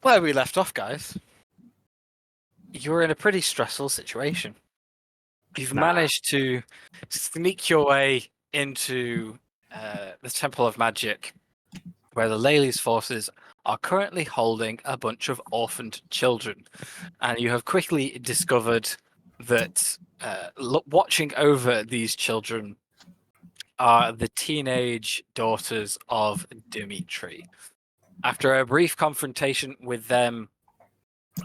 Where we left off, guys, you're in a pretty stressful situation. You've managed to sneak your way into the Temple of Magic, where the Lely's forces are currently holding a bunch of orphaned children. And you have quickly discovered that watching over these children are the teenage daughters of Dimitri. After a brief confrontation with them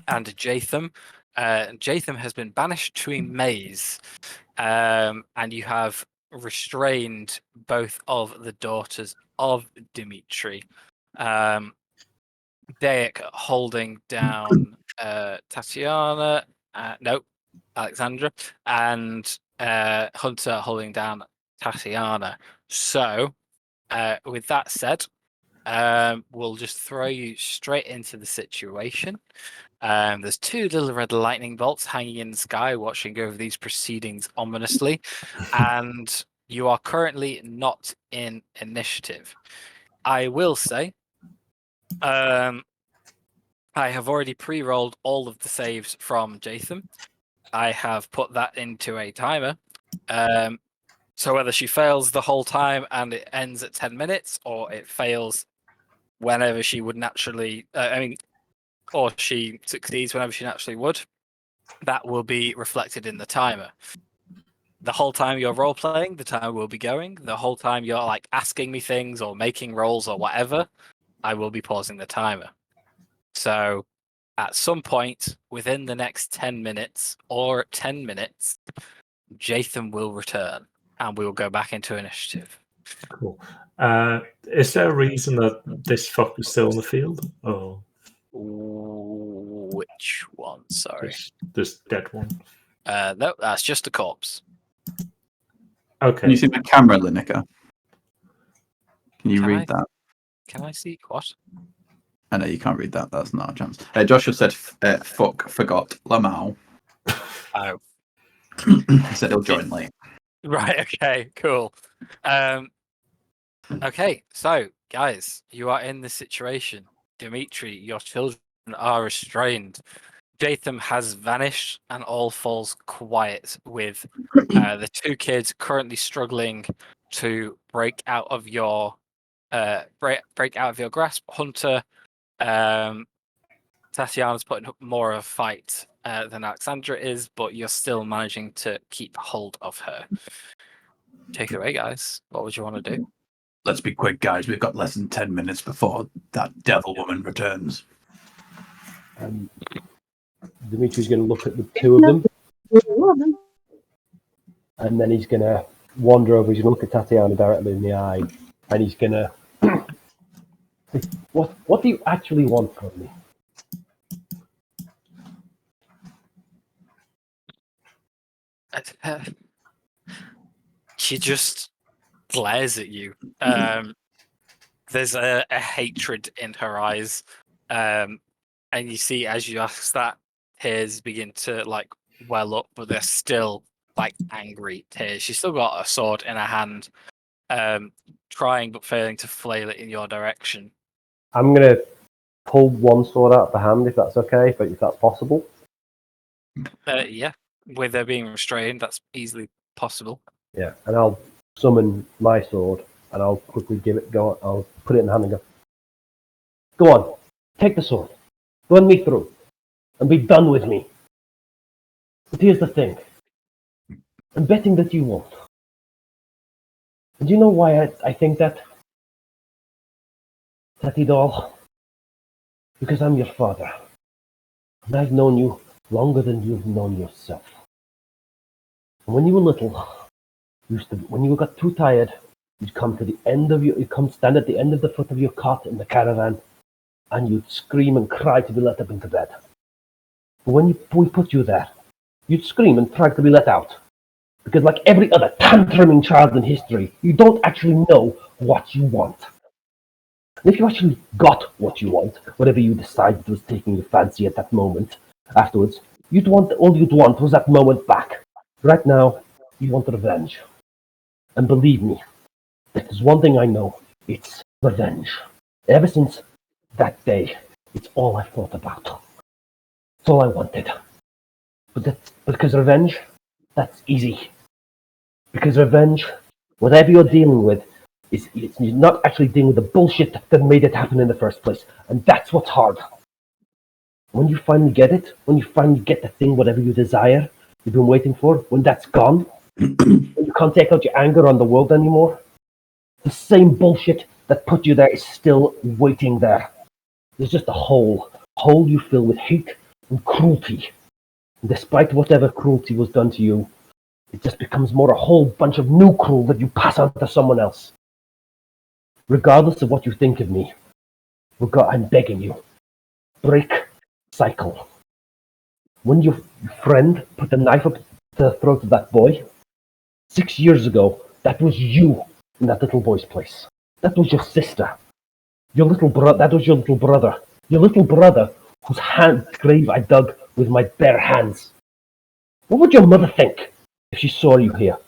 and Jatham, Jatham has been banished to a maze, and you have restrained both of the daughters of Dimitri. Dayak holding down Tatiana, Alexandra, and Hunter holding down Tatiana. So, with that said, we'll just throw you straight into the situation. There's two little red lightning bolts hanging in the sky, watching over these proceedings ominously, and you are currently not in initiative. I will say, I have already pre-rolled all of the saves from Jatham. I have put that into a timer. So whether she fails the whole time and it ends at 10 minutes, or it fails whenever she would naturally, or she succeeds whenever she naturally would, that will be reflected in the timer. The whole time you're role playing, the timer will be going. The whole time you're like asking me things or making rolls or whatever, I will be pausing the timer. So at some point within the next 10 minutes or 10 minutes, Jatham will return and we will go back into initiative. Cool. Is there a reason that this fuck is still on the field? Or which one? Sorry. This dead one. No, that's just a corpse. Okay. Can you see my camera, Lineker? Can you read that? Can I see what? I know you can't read that. That's not a chance. Joshua said, fuck, forgot, Lamau. Oh. He said he'll join late. Right, okay, cool. Okay, so, guys, you are in this situation. Dimitri, your children are restrained. Jatham has vanished and all falls quiet with the two kids currently struggling to break out of your grasp. Hunter, Tatiana's putting up more of a fight than Alexandra is, but you're still managing to keep hold of her. Take it away, guys. What would you want to do? Let's be quick, guys. We've got less than 10 minutes before that devil woman returns. Dimitri's going to look at the two of them, and then he's going to wander over. He's going to look at Tatiana directly in the eye, and he's going to... What do you actually want from me? She just glares at you. There's a hatred in her eyes. And you see as you ask that, tears begin to like well up, but they're still like angry tears. She's still got a sword in her hand, trying but failing to flail it in your direction. I'm going to pull one sword out of the hand, if that's okay, if that's possible. Yeah, with her being restrained, that's easily possible. Yeah, and I'll summon my sword, and I'll quickly I'll put it in the hand and go on, take the sword, run me through, and be done with me. But here's the thing. I'm betting that you won't. And do you know why I think that? Tatty doll? Because I'm your father. And I've known you longer than you've known yourself. And when you were little, when you got too tired, you'd come to the end of you'd come stand at the end of the foot of your cot in the caravan, and you'd scream and cry to be let up into bed. But when we put you there, you'd scream and try to be let out. Because like every other tantruming child in history, you don't actually know what you want. And if you actually got what you want, whatever you decided was taking your fancy at that moment, afterwards, all you'd want was that moment back. Right now, you want revenge. And believe me, if there's one thing I know, it's revenge. Ever since that day, It's all I thought about. It's all I wanted. But because revenge, that's easy. Because revenge, whatever you're dealing with, you're not actually dealing with the bullshit that made it happen in the first place. And that's what's hard. When you finally get it, when you finally get the thing, whatever you desire, you've been waiting for, when that's gone, when you can't take out your anger on the world anymore, the same bullshit that put you there is still waiting there. There's just a hole you fill with hate and cruelty. And despite whatever cruelty was done to you, it just becomes more a whole bunch of new cruel that you pass on to someone else. Regardless of what you think of me, I'm begging you, break cycle. When your friend put the knife up the throat of that boy, 6 years ago, that was you in that little boy's place. That was your sister. Your little brother. That was your little brother. Your little brother, whose grave I dug with my bare hands. What would your mother think if she saw you here?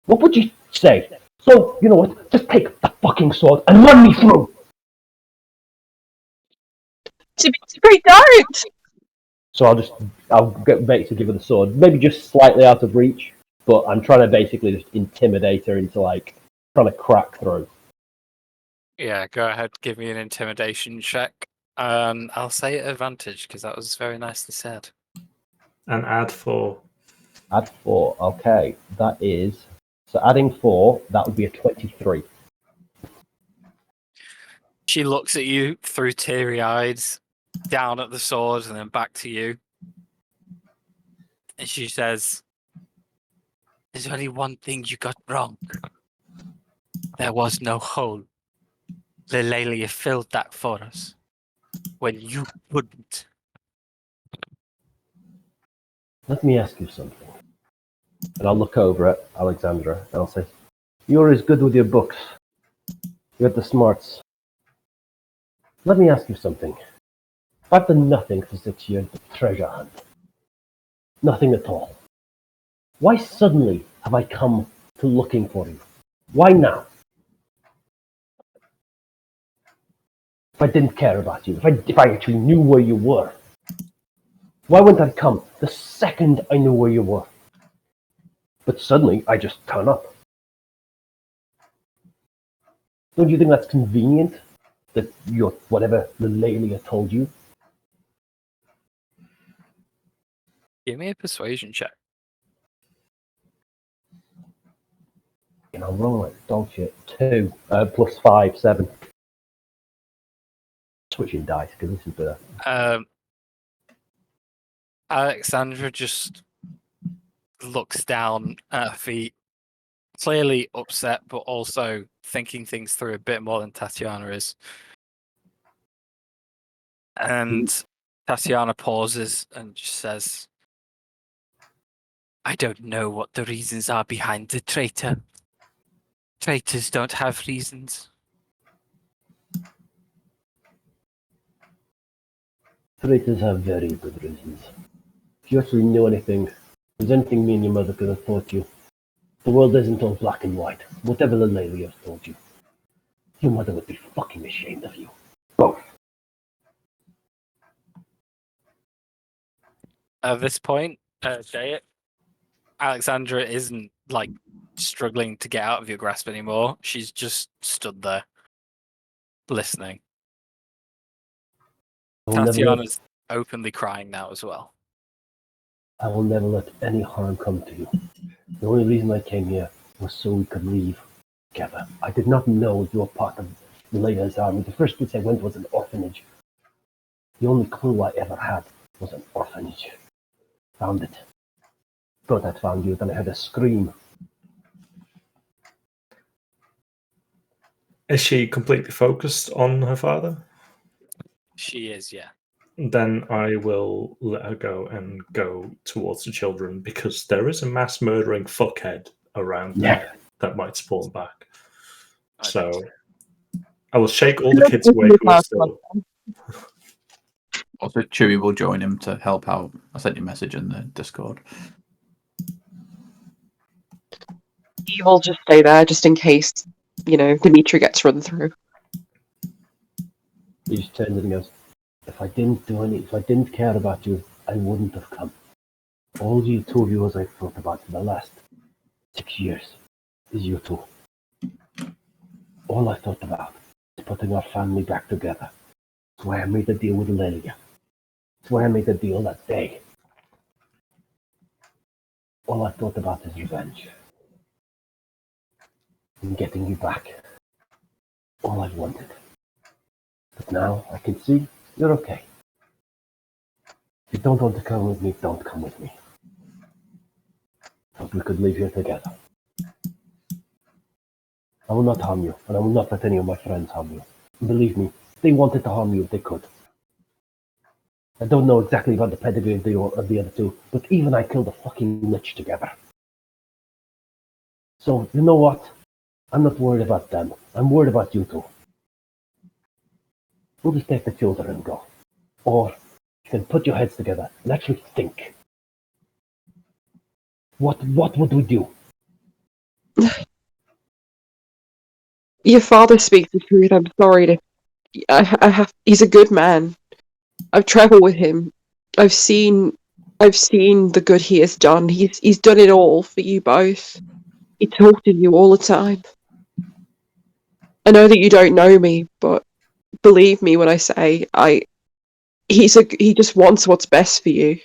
What would she say? So, you know what? Just take the fucking sword and run me through! Great, don't! So I'll get back to give her the sword. Maybe just slightly out of reach, but I'm trying to basically just intimidate her into, like, trying to crack through. Yeah, go ahead, give me an intimidation check. I'll say advantage, because that was very nicely said. And add 4. Add 4, okay. That is... So adding 4, that would be a 23. She looks at you through teary eyes, down at the sword, and then back to you. And she says, "There's only one thing you got wrong. There was no hole. Lelelia filled that for us when you couldn't." Let me ask you something. And I'll look over at Alexandra and I'll say, you're as good with your books. You got the smarts. Let me ask you something. I've done nothing for 6 years but treasure hunt. Nothing at all. Why suddenly have I come to looking for you? Why now? If I didn't care about you, if I actually knew where you were, why wouldn't I come the second I knew where you were? But suddenly I just turn up. Don't you think that's convenient? That you're whatever Lelelia told you? Give me a persuasion check. And I'm rolling like dog shit. 2 plus 5, 7. Switching dice because this is better. Alexandra just looks down at her feet, clearly upset, but also thinking things through a bit more than Tatiana is. And Tatiana pauses and just says, "I don't know what the reasons are behind the traitor. Traitors don't have reasons." Traitors have very good reasons. If you actually knew anything, if there's anything me and your mother could have taught you, the world isn't all black and white. Whatever Lelelia has told you, your mother would be fucking ashamed of you. Both. At this point, Alexandra isn't like struggling to get out of your grasp anymore. She's just stood there, listening. Tatiana's openly crying now as well. I will never let any harm come to you. The only reason I came here was so we could leave together. I did not know you were part of Leleilia's army. The first place I went was an orphanage. The only clue I ever had was an orphanage. Found it. Thought I'd found you, then I heard a scream. Is she completely focused on her father? She is, yeah. Then I will let her go and go towards the children because there is a mass murdering fuckhead around there that might spawn back. So I will shake all the kids away who are still. Also, Chewie will join him to help out. I sent you a message in the Discord. He will just stay there just in case, Dimitri gets run through. He just turns and goes, If I didn't care about you, I wouldn't have come. All you two of you as I've thought about for the last 6 years is you two. All I thought about is putting our family back together. That's why I made the deal with Lilia. That's why I made the deal that day. All I thought about is revenge. And getting you back. All I've wanted. But now I can see you're okay. If you don't want to come with me, don't come with me. But we could live here together. I will not harm you, and I will not let any of my friends harm you. And believe me, if they wanted to harm you, they could. I don't know exactly about the pedigree of the other two, but even I killed a fucking lich together. So, you know what? I'm not worried about them. I'm worried about you two. We'll just take the children and go. Or you can put your heads together and actually think. What would we do? Your father speaks the truth. I'm sorry to. He's a good man. I've traveled with him. I've seen the good he has done. He's done it all for you both. He talked to you all the time. I know that you don't know me, but believe me when I say he just wants what's best for you.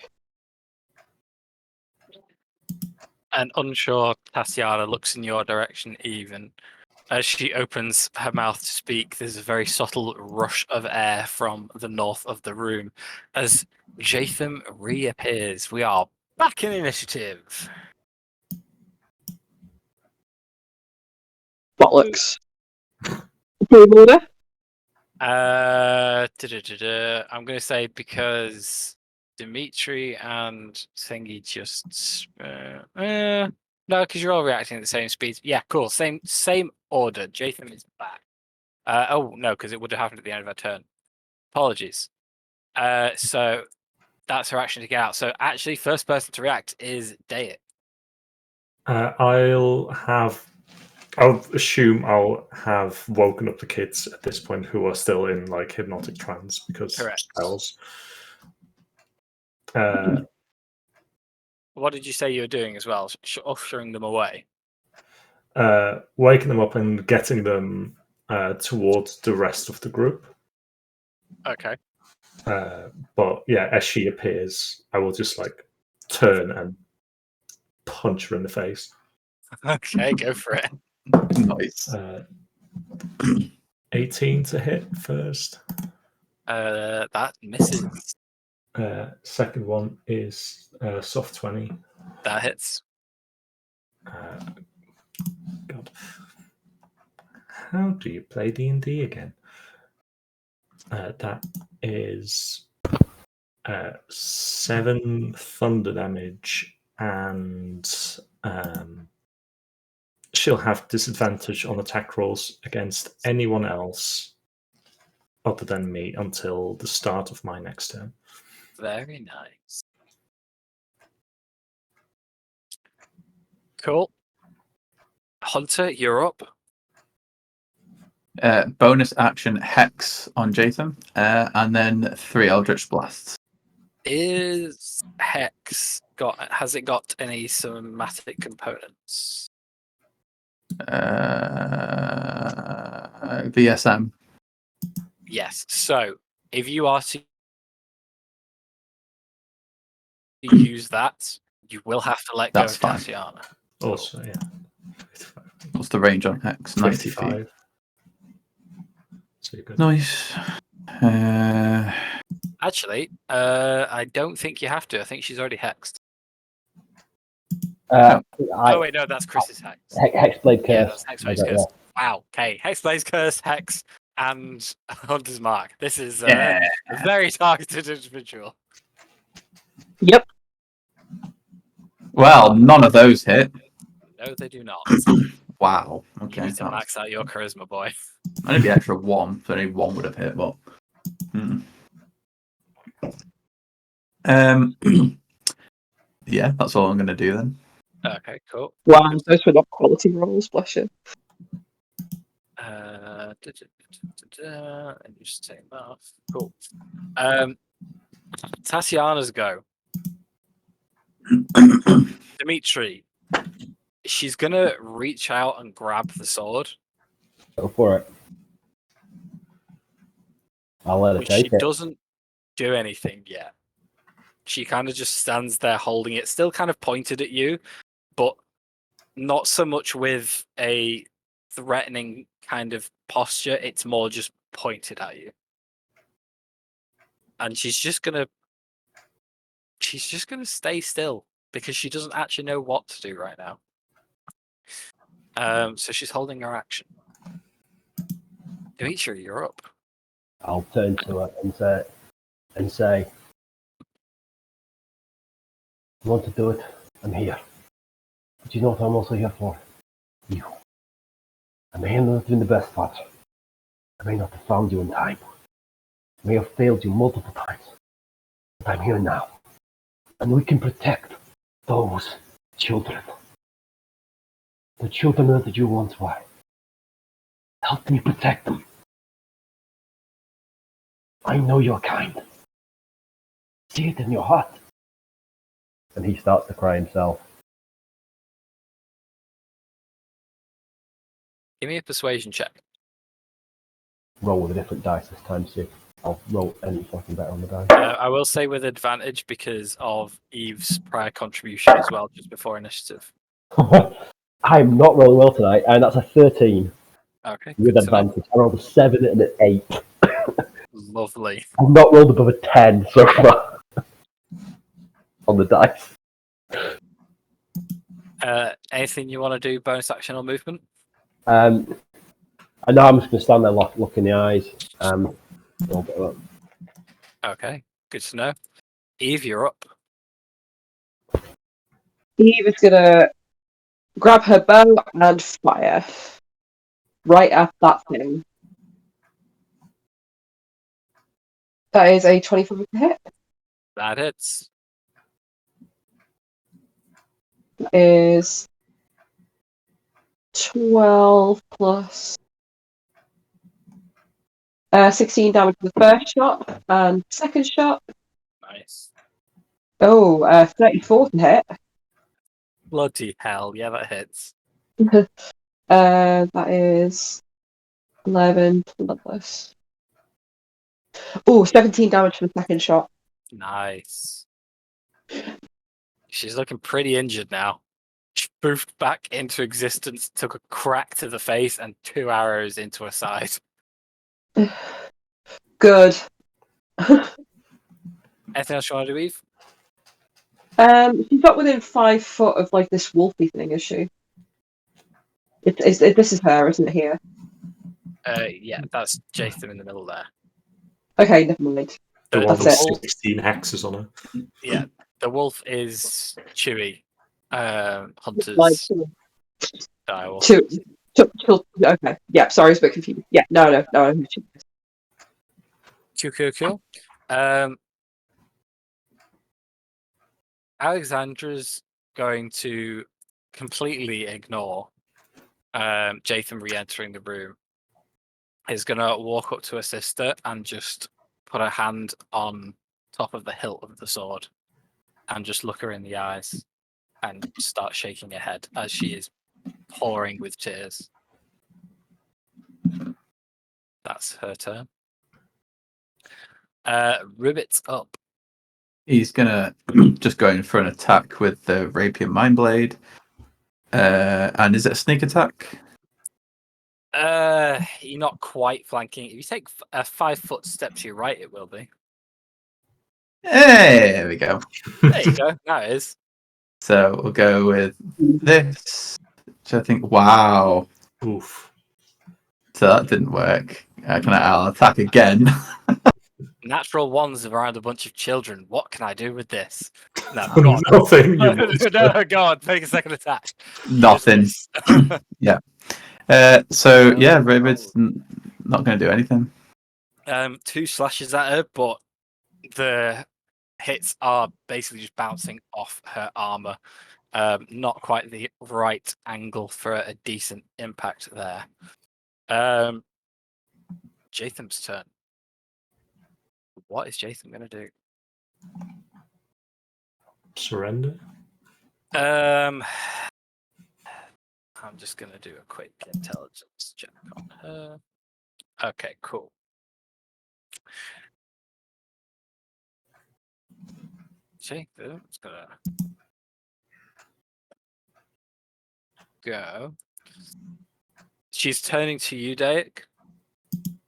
An unsure Tatiana looks in your direction even. As she opens her mouth to speak, there's a very subtle rush of air from the north of the room. As Jatham reappears, we are back in initiative. Bollocks. Game order? I'm going to say because Dimitri and Thingy just... no, because you're all reacting at the same speed. Yeah, cool. Same order. Jatham is back. Oh, no, because it would have happened at the end of our turn. Apologies. So that's her action to get out. So actually, first person to react is Dayit. I'll assume I'll have woken up the kids at this point who are still in like hypnotic trance because Correct. spells. What did you say you were doing as well? Ushering them away? Waking them up and getting them towards the rest of the group. Okay. But yeah, as she appears, I will just like turn and punch her in the face. Okay, go for it. Nice. 18 to hit first. That misses. Second one is soft 20. That hits. God. How do you play D&D again? That is 7 thunder damage, and she'll have disadvantage on attack rolls against anyone else other than me until the start of my next turn. Very nice. Cool. Hunter, you're up. Bonus action Hex on Jatham, and then 3 Eldritch Blasts. Is Hex has it got any somatic components? VSM. Yes. So if you are to use that, you will have to let go That's of fine. Tatiana. Also, yeah. What's the range on Hex? 90 feet. 55. So you're good. Nice. Actually, I don't think you have to. I think she's already hexed. Oh wait, no, that's Chris's hex. Hexblade Curse. Yeah, that's Hexblade's Okay, Curse. Wow. Okay, Hexblade's Curse, Hex, and Hunter's Mark. This is a very targeted individual. Yep. Well, none of those hit. No, they do not. Wow. You Okay. need to max out your charisma, boy. Only the extra 1, so only 1 would have hit, but. Yeah, that's all I'm going to do then. Okay, cool. Wow, those were not quality rolls, bless you. And just take that off. Cool. Tatiana's go. Dimitri, she's gonna reach out and grab the sword, Go for it. I'll let her which she take it. doesn't do anything yet. She kind of just stands there holding it, still kind of pointed at you, but not so much with a threatening kind of posture. It's more just pointed at you. And she's just gonna stay still because she doesn't actually know what to do right now. So she's holding her action. Dimitri, you're up. I'll turn to her and say, "You want to do it? I'm here. But you know what I'm also here for? You. I may not have been the best father. I may not have found you in time. I may have failed you multiple times. But I'm here now. And we can protect those children. The children that you once were. Help me protect them. I know you're kind. See it in your heart." And he starts to cry himself. Give me a persuasion check. Roll with a different dice this time, see if I'll roll any fucking better on the dice. I will say with advantage because of Eve's prior contribution as well, just before initiative. I'm not rolling well tonight, and that's a 13 Okay. with good to know. advantage. I rolled a 7 and an 8. Lovely. I've not rolled above a 10 so far on the dice. Anything you want to do, bonus action or movement? I know I'm just going to stand there, look in the eyes. A little bit of Okay, good to know. Eve, you're up. Eve is gonna grab her bow and fire right at that thing. That is a 24 to hit. That hits. That is 12 plus 16 damage for the first shot, and second shot, Nice. 34 to hit. Bloody hell, yeah, that hits. That is 11 plus. 17 damage for the second shot. Nice. She's looking pretty injured now. She poofed back into existence, took a crack to the face, and 2 arrows into her side. Good. Anything else you want to do, Eve? She's not within 5 foot of like this wolfy thing, is she? This is her, isn't it? Here. Yeah, that's Jatham in the middle there. Okay, never mind. The one That's with it. 16 hexes on her. Yeah, the wolf is Chewy. Hunter's Like, direwolf. okay. Yeah, sorry, I was a bit confused. Yeah, no. Cool. Alexandra's going to completely ignore Jatham re-entering the room. Is going to walk up to her sister and just put her hand on top of the hilt of the sword and just look her in the eyes and start shaking her head as she is pouring with tears. That's her turn. Ribbit's up. He's gonna just go in for an attack with the rapier mindblade. And is it a sneak attack? You're not quite flanking. If you take a 5 foot step to your right, it will be. Hey, there we go. There you go. That is. So we'll go with this, which I think. Wow. Oof. So that didn't work. I'll attack again. Natural ones around a bunch of children. What can I do with this? No, Oh, go on. nothing. You monster. No, go on. Take a second attack. Nothing. Yeah. So yeah, Raven's not going to do anything. 2 slashes at her, but the hits are basically just bouncing off her armor. Not quite the right angle for a decent impact there. Jatham's turn. What is Jatham going to do? Surrender? I'm just going to do a quick intelligence check on her. Okay, cool. Jatham's going to go. She's turning to you, Daik.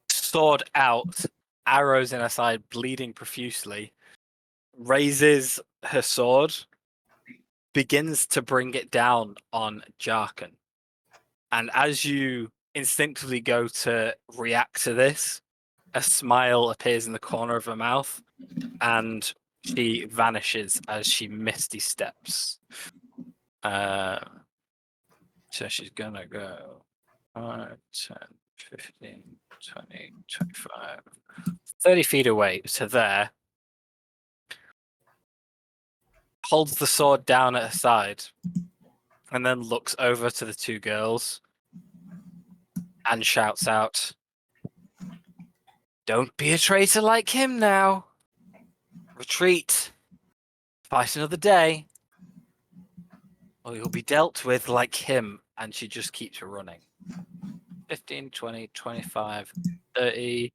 Sword out, arrows in her side, bleeding profusely. Raises her sword, begins to bring it down on Jarkan. And as you instinctively go to react to this, a smile appears in the corner of her mouth, and she vanishes as she misty steps. So she's gonna go 5, 10, 15, 20, 25, 30 feet away to there. Holds the sword down at her side, and then looks over to the two girls and shouts out, "Don't be a traitor like him now. Retreat. Fight another day, or you'll be dealt with like him." And she just keeps running. 15, 20, 25, 30.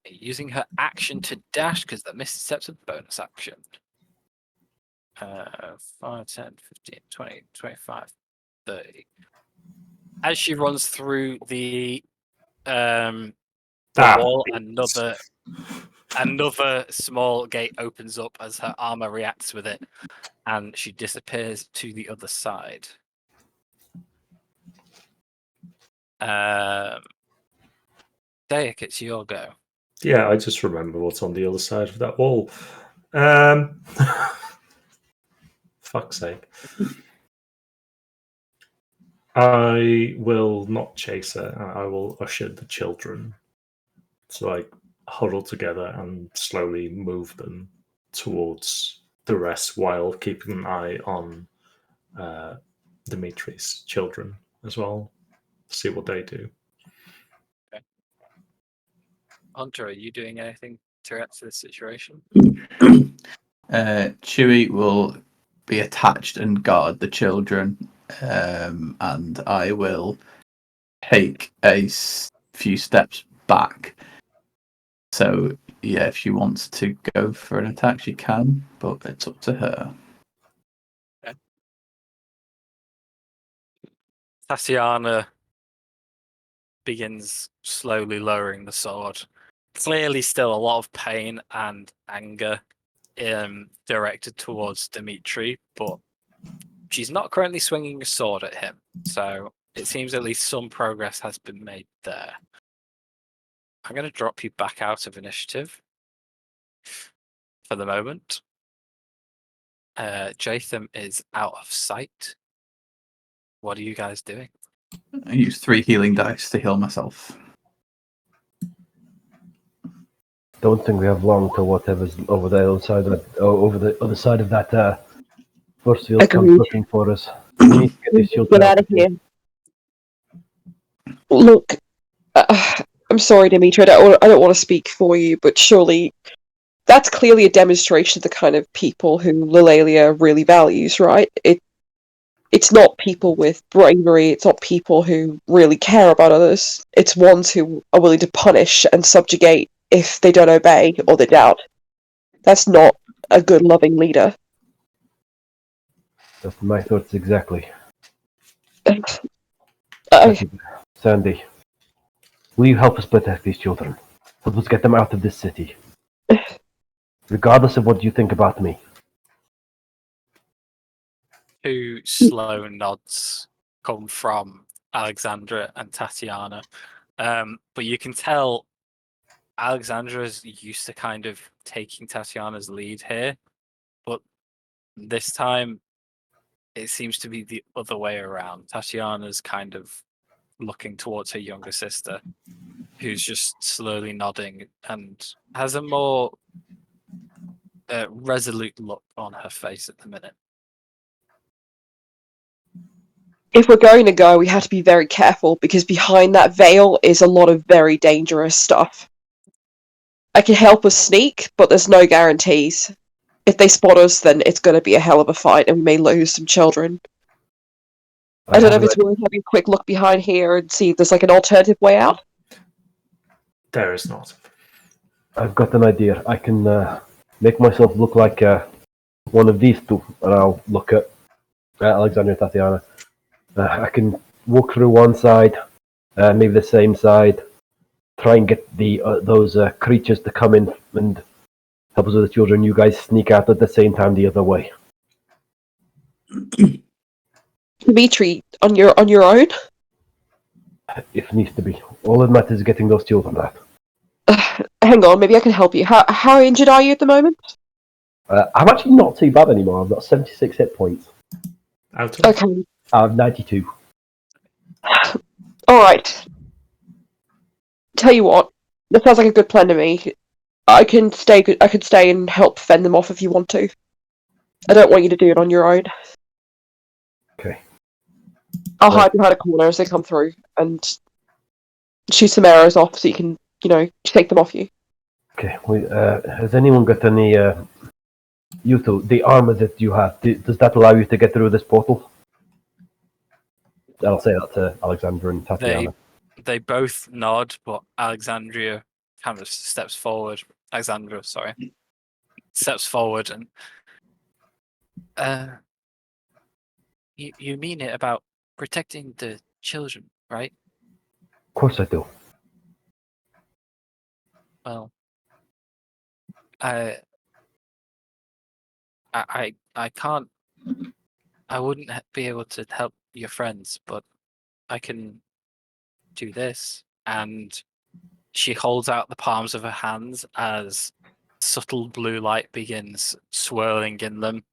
Using her action to dash, because the Misty Step's a bonus action. 5, 10, 15, 20, 25, 30. As she runs through the wall, another small gate opens up as her armor reacts with it, and she disappears to the other side. Daik, it's your go. Yeah, I just remember what's on the other side of that wall. Fuck's sake. I will not chase her. I will usher the children to like huddle together and slowly move them towards the rest while keeping an eye on Dimitri's children as well. See what they do. Okay. Hunter, are you doing anything to react to this situation? Chewie will be attached and guard the children, and I will take a few steps back. So, yeah, if she wants to go for an attack, she can, but it's up to her. Okay. Tatiana begins slowly lowering the sword. Clearly still a lot of pain and anger directed towards Dimitri, but she's not currently swinging a sword at him. So it seems at least some progress has been made there. I'm going to drop you back out of initiative for the moment. Jatham is out of sight. What are you guys doing? I use 3 healing dice to heal myself. Don't think we have long till whatever's over the other side of that, over the other side of that force field comes Agreed. looking for us. We need to get these children Get out of here. here. Look, I'm sorry, Dimitri. I don't want to speak for you, but surely that's clearly a demonstration of the kind of people who Lilalia really values, right? It's not people with bravery. It's not people who really care about others. It's ones who are willing to punish and subjugate if they don't obey or they doubt. That's not a good, loving leader. That's my thoughts exactly. Uh, Sandy, will you help us protect these children? Help us get them out of this city. Regardless of what you think about me. 2 slow nods come from Alexandra and Tatiana. But you can tell Alexandra is used to kind of taking Tatiana's lead here. But this time, it seems to be the other way around. Tatiana's kind of looking towards her younger sister, who's just slowly nodding and has a more resolute look on her face at the minute. if we're going to go, we have to be very careful because behind that veil is a lot of very dangerous stuff. I can help us sneak, but there's no guarantees. If they spot us, then it's going to be a hell of a fight, and we may lose some children. I don't know if it's worth having a quick look behind here and see if there's like an alternative way out. There is not. I've got an idea. I can make myself look like one of these two, and I'll look at Alexandra and Tatiana. I can walk through one side, maybe the same side, try and get those creatures to come in and help us with the children. You guys sneak out at the same time the other way. Dimitri, on your own? If needs to be. All that matters is getting those children out. Hang on, maybe I can help you. How injured are you at the moment? I'm actually not too bad anymore. I've got 76 hit points. Out of Okay. I have 92. Alright. Tell you what, that sounds like a good plan to me. I can stay and help fend them off if you want to. I don't want you to do it on your own. Okay. I'll hide behind a corner as they come through and shoot some arrows off so you can, take them off you. Okay. Has anyone got any... you two, the armor that you have, does that allow you to get through this portal? I'll say that to Alexandra and Tatiana. They both nod, but Alexandra kind of steps forward. Alexandra, sorry, steps forward and you mean it about protecting the children, right? Of course I do. Well, I can't. I wouldn't be able to help your friends, but I can do this. And she holds out the palms of her hands as subtle blue light begins swirling in them.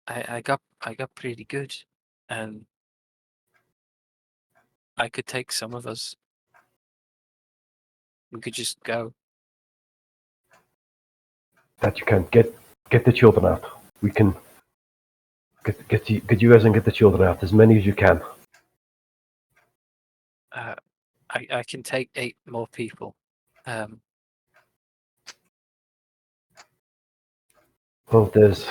I got pretty good, and I could take some of us. We could just go. That you can get the children out. We can get you guys and get the children out, as many as you can. I can take 8 more people. Well, there's...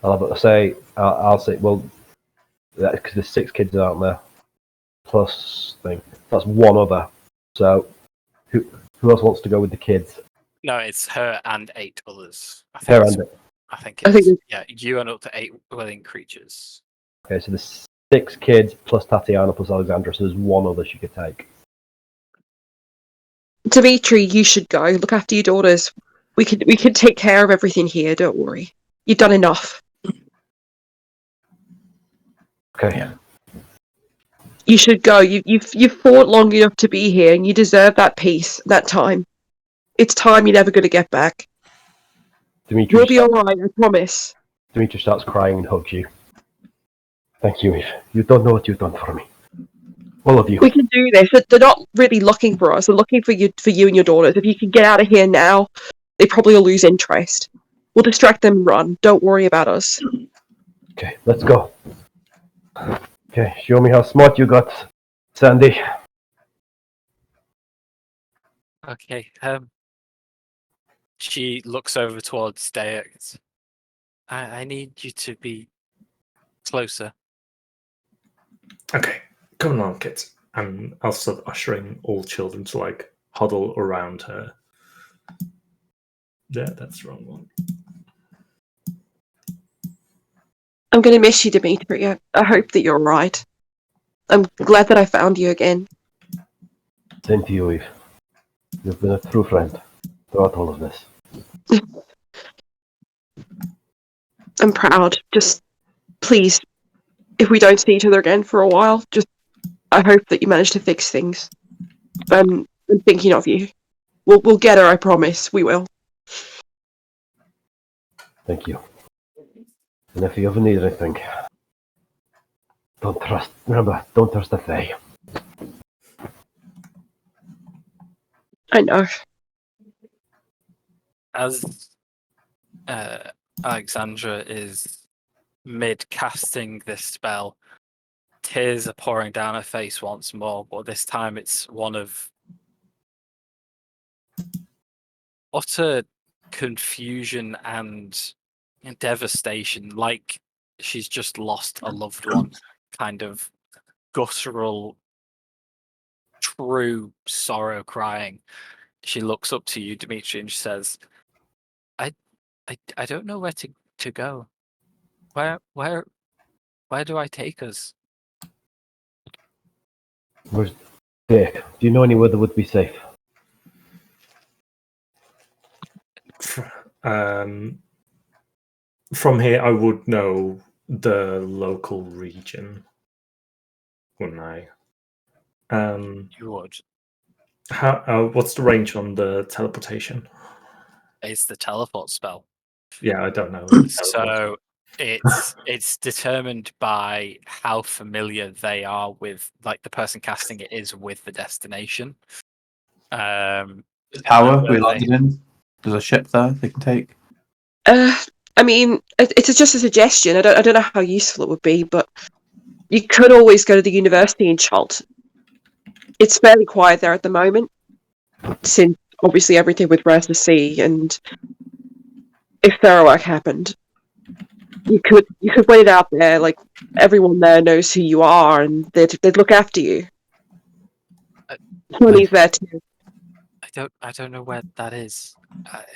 I'll say, well, because there's 6 kids out there, plus thing. That's one other. So, who else wants to go with the kids? No, it's her and 8 others. I Her think and I think I think it's, yeah, you and up to 8 willing creatures. Okay, so there's 6 kids plus Tatiana plus Alexandra, so there's one other she could take. Dimitri, you should go. Look after your daughters. We can take care of everything here, don't worry. You've done enough. Okay. Yeah. You should go. You've fought long enough to be here, and you deserve that peace, that time. It's time you're never going to get back. Dimitri, We'll be alright, I promise. Dimitri starts crying and hugs you. Thank you, Eve. You don't know what you've done for me. All of you. We can do this. They're not really looking for us. They're looking for you and your daughters. If you can get out of here now, they probably will lose interest. We'll distract them and run. Don't worry about us. Okay, let's go. Okay, show me how smart you got, Sandy. Okay. She looks over towards Dex. I need you to be closer. Okay, come along, kids. And I'll start ushering all children to huddle around her. Yeah, that's the wrong one. I'm going to miss you, Dimitri. I hope that you're alright. I'm glad that I found you again. Same to you, Eve. You've been a true friend throughout all of this. I'm proud. Just, please, if we don't see each other again for a while, I hope that you manage to fix things. I'm thinking of you. We'll get her, I promise. We will. Thank you. And if you ever need anything, don't trust the Fae. I know. As Alexandra is mid casting this spell, tears are pouring down her face once more, but this time it's one of utter confusion and devastation, like she's just lost a loved one, kind of guttural, true sorrow crying. She looks up to you, Dimitri, and she says, I don't know where to go. Where do I take us? Where's Dick? Do you know anywhere that would be safe? From here, I would know the local region, wouldn't I? You would. What's the range on the teleportation? It's the teleport spell. Yeah, I don't know. So it's determined by how familiar they are with, like, the person casting it is with the destination. Tower we they- landed in. There's a ship there they can take. I mean, it's just a suggestion. I don't know how useful it would be, but you could always go to the university in Chult. It's fairly quiet there at the moment, since obviously everything with Raz the Sea, and if Tharawak happened, you could wait it out there. Like, everyone there knows who you are, and they'd look after you. Money's there too. I don't know where that is.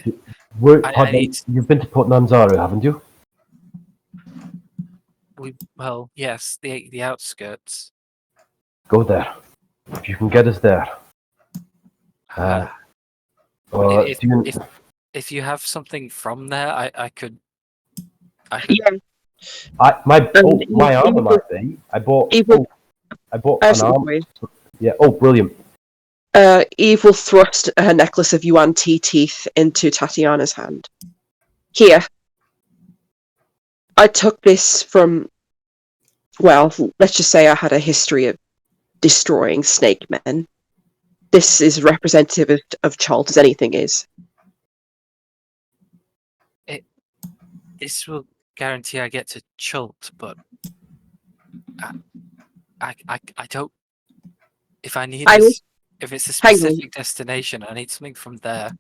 You've been to Port Nanzaru, haven't you? Well, yes, the outskirts. Go there. If you can get us there. If you have something from there, I could. Yeah. My armor might be. I bought an arm. Yeah. Oh, brilliant. Eve will thrust her necklace of Yuan Ti teeth into Tatiana's hand. Here. I took this from, well, let's just say I had a history of destroying snake men. This is representative of Chult as anything is. This will guarantee I get to Chult, but I don't. If I need this, if it's a specific destination, I need something from there.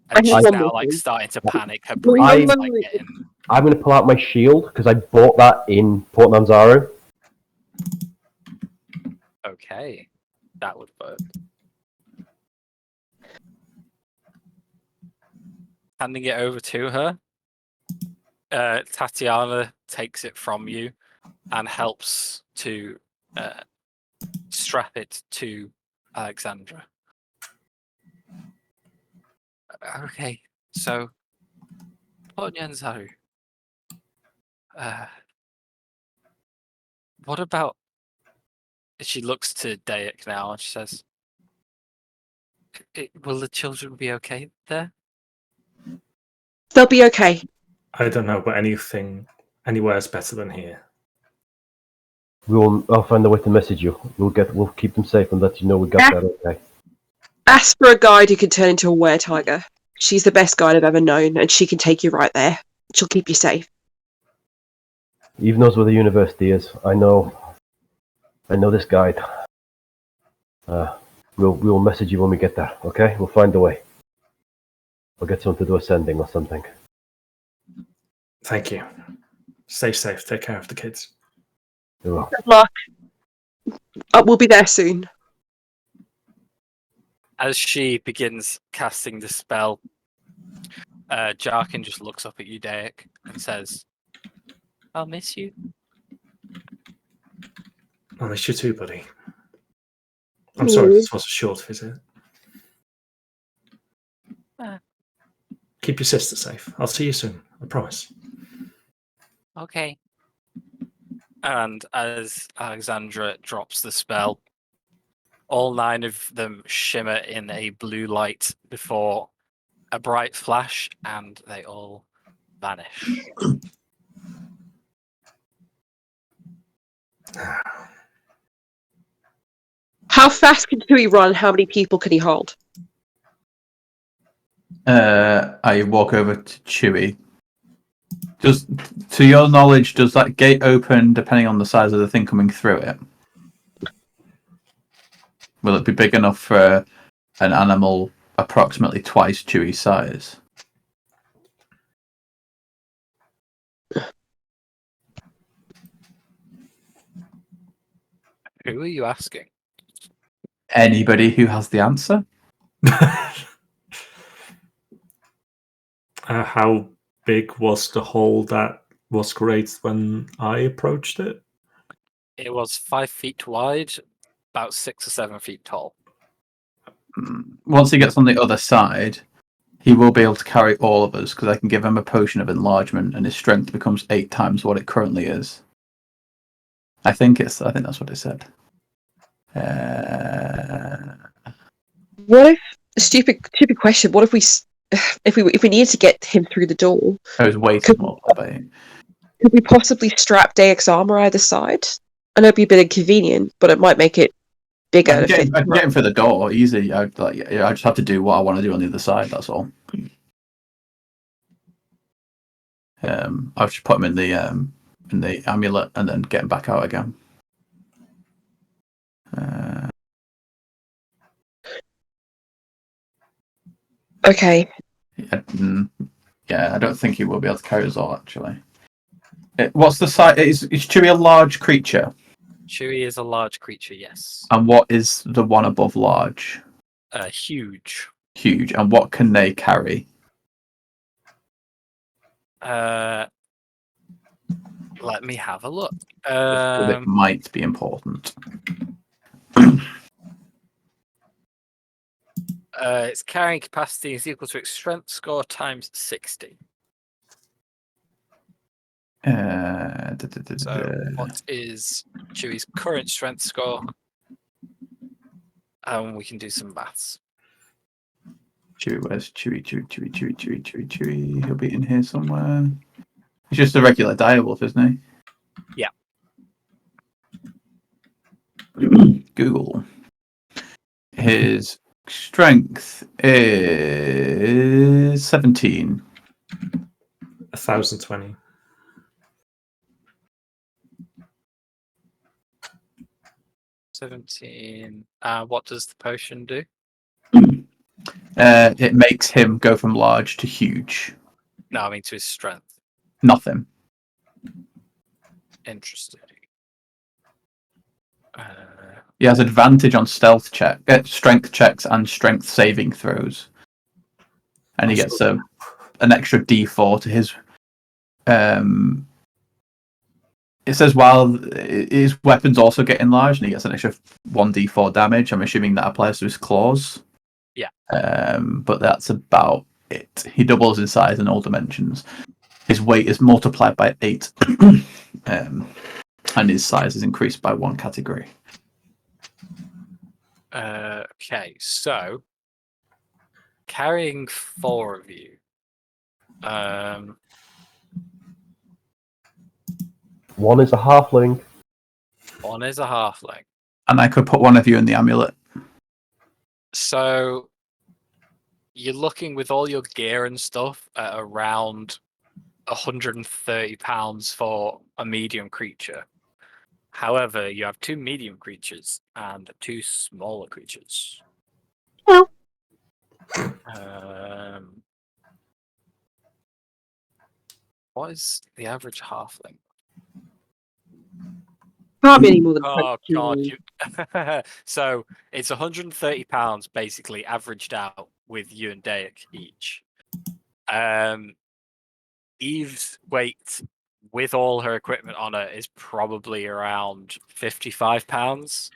And she's now starting to panic. Her brain is getting. I'm going to pull out my shield because I bought that in Port Nanzaru. Okay, that would work. Handing it over to her, Tatiana takes it from you and helps to strap it to Alexandra. Okay, so Port Nanzaru. What about? She looks to Dayak now and she says, "Will the children be okay there?" They'll be okay. I don't know, but anywhere is better than here. I'll find a way to message you. We'll keep them safe and let you know we got that okay. Ask for a guide who can turn into a were-tiger. She's the best guide I've ever known, and she can take you right there. She'll keep you safe. Eve knows where the university is. I know this guide. We'll message you when we get there, okay? We'll find a way. We'll get someone to do a sending or something. Thank you. Stay safe. Take care of the kids. You will. Good luck. We'll be there soon. As she begins casting the spell, Jarkin just looks up at you, Dayak, and says, "I'll miss you." I'll miss you too, buddy. I'm sorry this was a short visit. Keep your sister safe. I'll see you soon. I promise. Okay. And as Alexandra drops the spell, all 9 of them shimmer in a blue light before a bright flash, and they all vanish. How fast can Tui run? How many people can he hold? I walk over to Chewie Does, to your knowledge, does that gate open depending on the size of the thing coming through it? Will it be big enough for an animal approximately twice Chewie's size? Who are you asking? Anybody who has the answer? How big was the hole that was created when I approached it? It was 5 feet wide, about 6 or 7 feet tall. Once he gets on the other side, he will be able to carry all of us because I can give him a potion of enlargement, and his strength becomes 8 times what it currently is. I think that's what it said. What if stupid question? What if we needed to get him through the door? I was waiting more by 8. Could we possibly strap Deik's armor either side? I know it'd be a bit inconvenient, but it might make it bigger. I can get him through the door easy. I just have to do what I want to do on the other side. That's all. I'll just put him in the amulet and then get him back out again. Okay. Yeah, I don't think he will be able to carry us all, actually. What's the size? Is Chewie a large creature? Chewie is a large creature, yes. And what is the one above large? Huge. Huge. And what can they carry? Let me have a look. It might be important. Its carrying capacity is equal to its strength score times 60. So, what is Chewie's current strength score? And we can do some maths. Chewie, where's Chewie? Chewie. He'll be in here somewhere. He's just a regular direwolf, isn't he? Yeah. Google. His strength is 17. 1,020. 17. What does the potion do? It makes him go from large to huge. No, I mean to his strength. Nothing. Interesting. He has advantage on strength checks and strength saving throws, and he gets an extra D4 to his. It says while his weapons also get enlarged, and he gets an extra 1d4 damage. I'm assuming that applies to his claws. Yeah. But that's about it. He doubles in size in all dimensions. His weight is multiplied by 8, and his size is increased by 1 category. Okay, so carrying 4 of you. One is a halfling. One is a halfling. And I could put one of you in the amulet. So you're looking with all your gear and stuff at around 130 pounds for a medium creature. However, you have 2 medium creatures and 2 smaller creatures. Oh. What is the average halfling? Can't be any more than Oh god! So it's 130 pounds basically averaged out with you and Deik each. Eve's weight with all her equipment on it is probably around 55 pounds,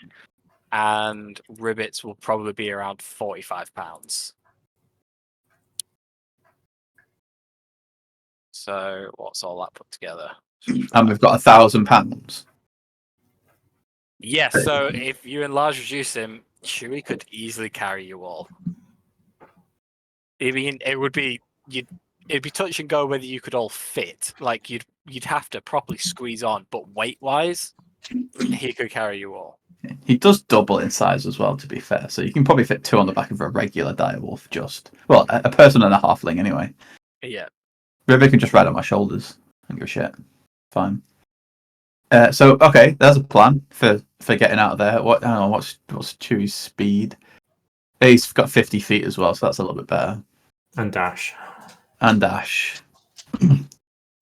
and Ribbit's will probably be around 45 pounds. So what's all that put together? And we've got £1,000. Yes, so if you enlarge reduce him, Chewie could easily carry you all. I mean, it'd be touch and go whether you could all fit. Like you'd have to properly squeeze on, but weight wise, he could carry you all. He does double in size as well, to be fair. So you can probably fit 2 on the back of a regular direwolf. A person and a halfling anyway. Yeah. Ribbit can just ride on my shoulders. don't give a shit. Fine. So okay, there's a plan for getting out of there. What? I don't know. What's Chewie's speed? He's got 50 feet as well, so that's a little bit better. And dash. And dash.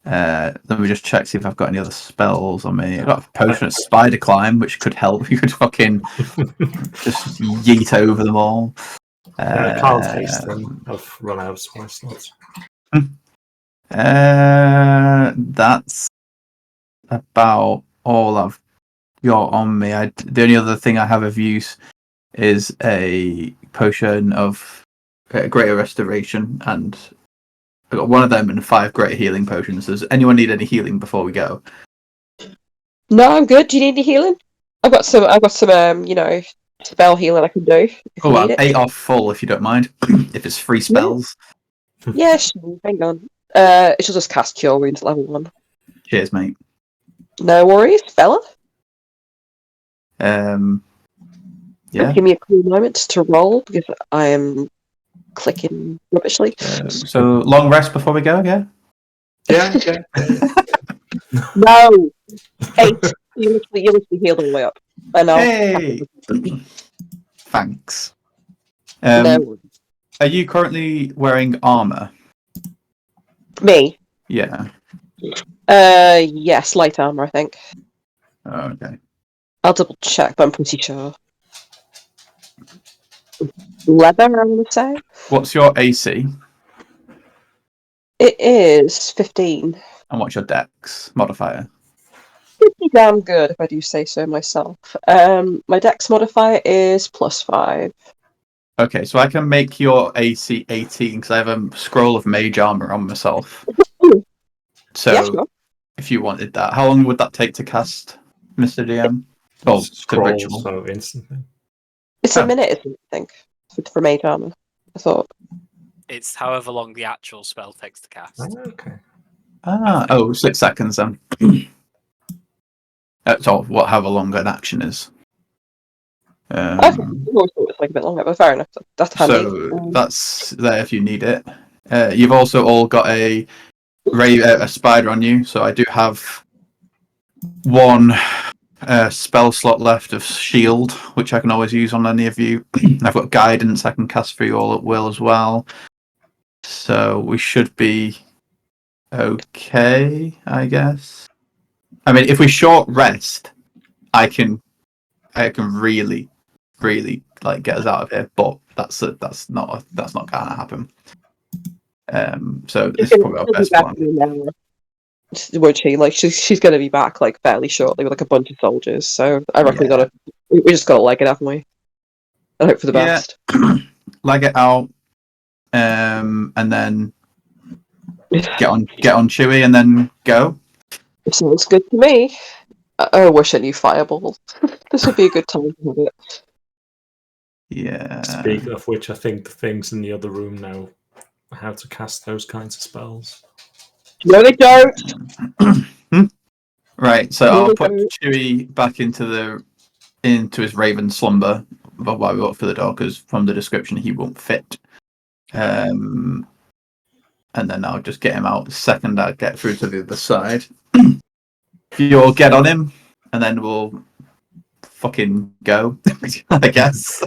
Let me just check see if I've got any other spells on me. I've got a potion of spider climb, which could help. You could fucking just yeet over them all. I can't haste them. I've run out of spell slots. That's about all I've got on me. The only other thing I have of use is a potion of greater restoration, and I got one of them and 5 greater healing potions. Does anyone need any healing before we go? No, I'm good. Do you need any healing? I've got some spell healing I can do if you need it. 8 off full if you don't mind. If it's free spells. Yeah, sure. Hang on. She'll just cast Cure Wounds level 1. Cheers, mate. No worries, fella. Yeah. Give me a cool moment to roll because I am clicking rubbishly. So long rest before we go, yeah? Yeah. No! 8. You literally heal all the way up. I know. Hey! Thanks. No. Are you currently wearing armor? Me? Yeah. Yes, light armor, I think. Oh, okay. I'll double check, but I'm pretty sure. Leather, I want to say. What's your AC? It is 15. And what's your dex modifier? Pretty damn good, if I do say so myself. My dex modifier is +5. Okay, so I can make your AC 18 because I have a scroll of mage armor on myself. So, Yeah, sure. if you wanted that, how long would that take to cast, Mr. DM? Oh, the Scroll, ritual. so instantly. It's a minute, isn't it, I think, for mage armor. I thought. It's however long the actual spell takes to cast. Okay. 6 seconds then. That's all. However long an action is. I thought it was like a bit longer, but fair enough. That's handy. So that's there if you need it. You've also all got a spider on you, so I do have one spell slot left of shield, which I can always use on any of you. I've got guidance I can cast for you all at will as well. So we should be okay, I guess. I mean, if we short rest, I can really like get us out of here, but that's not gonna happen. So this is probably our best plan. Would she? Like she's gonna be back like fairly shortly with like a bunch of soldiers. So I reckon we just gotta leg it, haven't we? And hope for the best. Leg it out, and then get on Chewie, and then go. Sounds good to me. I wish I knew Fireball. This would be a good time to have it. Yeah. Speaking of which, I think the things in the other room know how to cast those kinds of spells. No, they don't. Right, so I'll put Chewie back into his raven slumber while we walk for the door, because from the description he won't fit. And then I'll just get him out the second I get through to the other side. You'll get on him, and then we'll fucking go, I guess.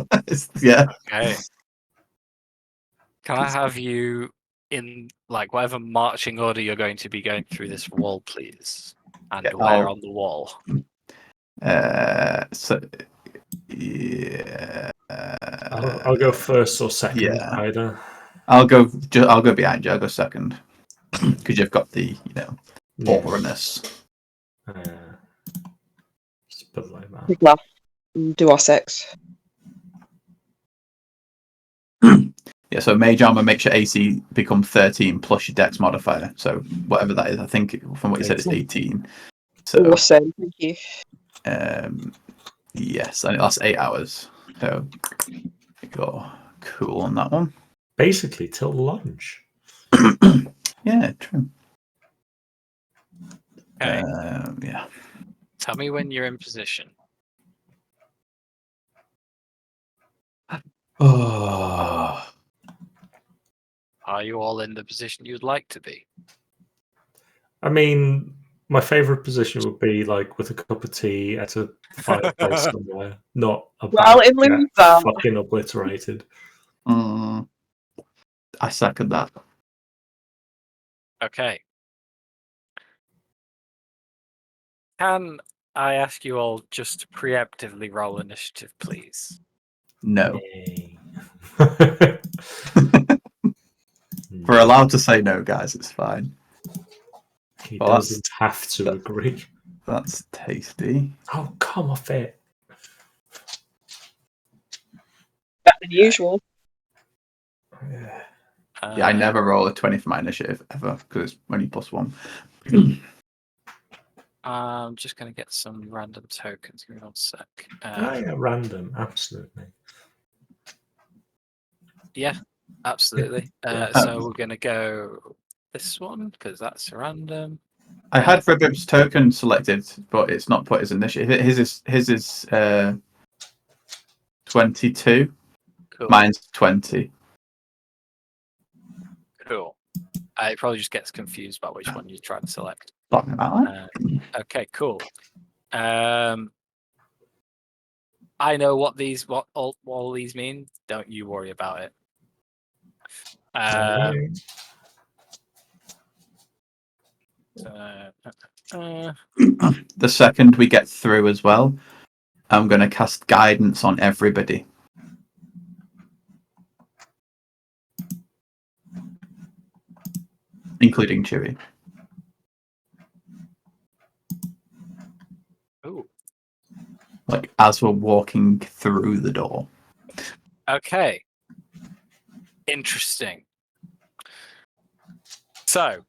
Yeah. Okay. Can I have you in like whatever marching order you're going to be going through this wall, please? And where on the wall? So yeah. I'll go first or second, either. I'll go behind you. I'll go second because you've got the awesomeness. Just put it like that. Do our 6. Yeah, so mage armor makes your AC become 13 plus your dex modifier. So whatever that is, I think from what you said, it's 18. So awesome, thank you. Yes, and it lasts 8 hours. So you go cool on that one. Basically, till lunch. Yeah, true. Okay. Yeah. Tell me when you're in position. Oh. Are you all in the position you'd like to be? I mean, my favourite position would be like with a cup of tea at a fireplace somewhere, not Well, about in to get Limsa. fucking obliterated. I second that. Okay. Can I ask you all just to preemptively roll initiative, please? No. Yay. We're allowed to say no, guys. It's fine. He Well, doesn't have to agree. That's tasty. Oh, come off it. Better than usual. Yeah. Yeah, I never roll a 20 for my initiative ever because it's only +1. I'm just going to get some random tokens. Give me 1 sec. Yeah, random, absolutely. Yeah, absolutely. So we're going to go this one because that's random. I had Ribib's token selected, but it's not put as initiative. His is 22. Cool. Mine's 20. Cool. It probably just gets confused about which one you're trying to select. Talking about that. Okay, cool. I know what all these mean. Don't you worry about it. The second we get through as well, I'm going to cast guidance on everybody. Including Chewie. Ooh. Like, as we're walking through the door. Okay. Interesting. So,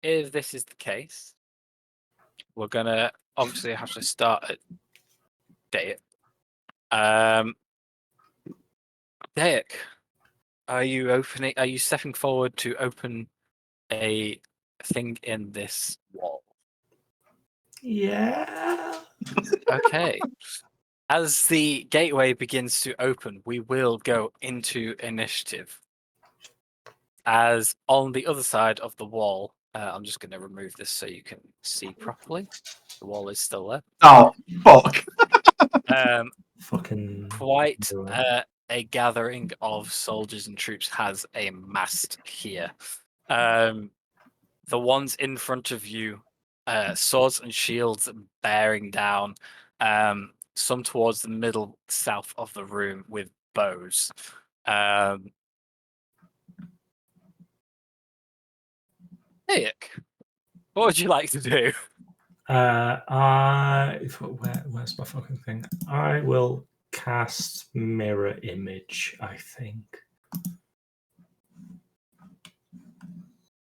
if this is the case, we're gonna obviously have to start at Dayak. Dayak, are you stepping forward to open a thing in this wall? Yeah. Okay. As the gateway begins to open, we will go into initiative. As on the other side of the wall, I'm just going to remove this so you can see properly. The wall is still there. Oh, fuck. Fucking. Quite a gathering of soldiers and troops has amassed here. The ones in front of you, swords and shields bearing down. Some towards the middle south of the room with bows. Nick, what would you like to do? Where's my fucking thing? I will cast mirror image, I think.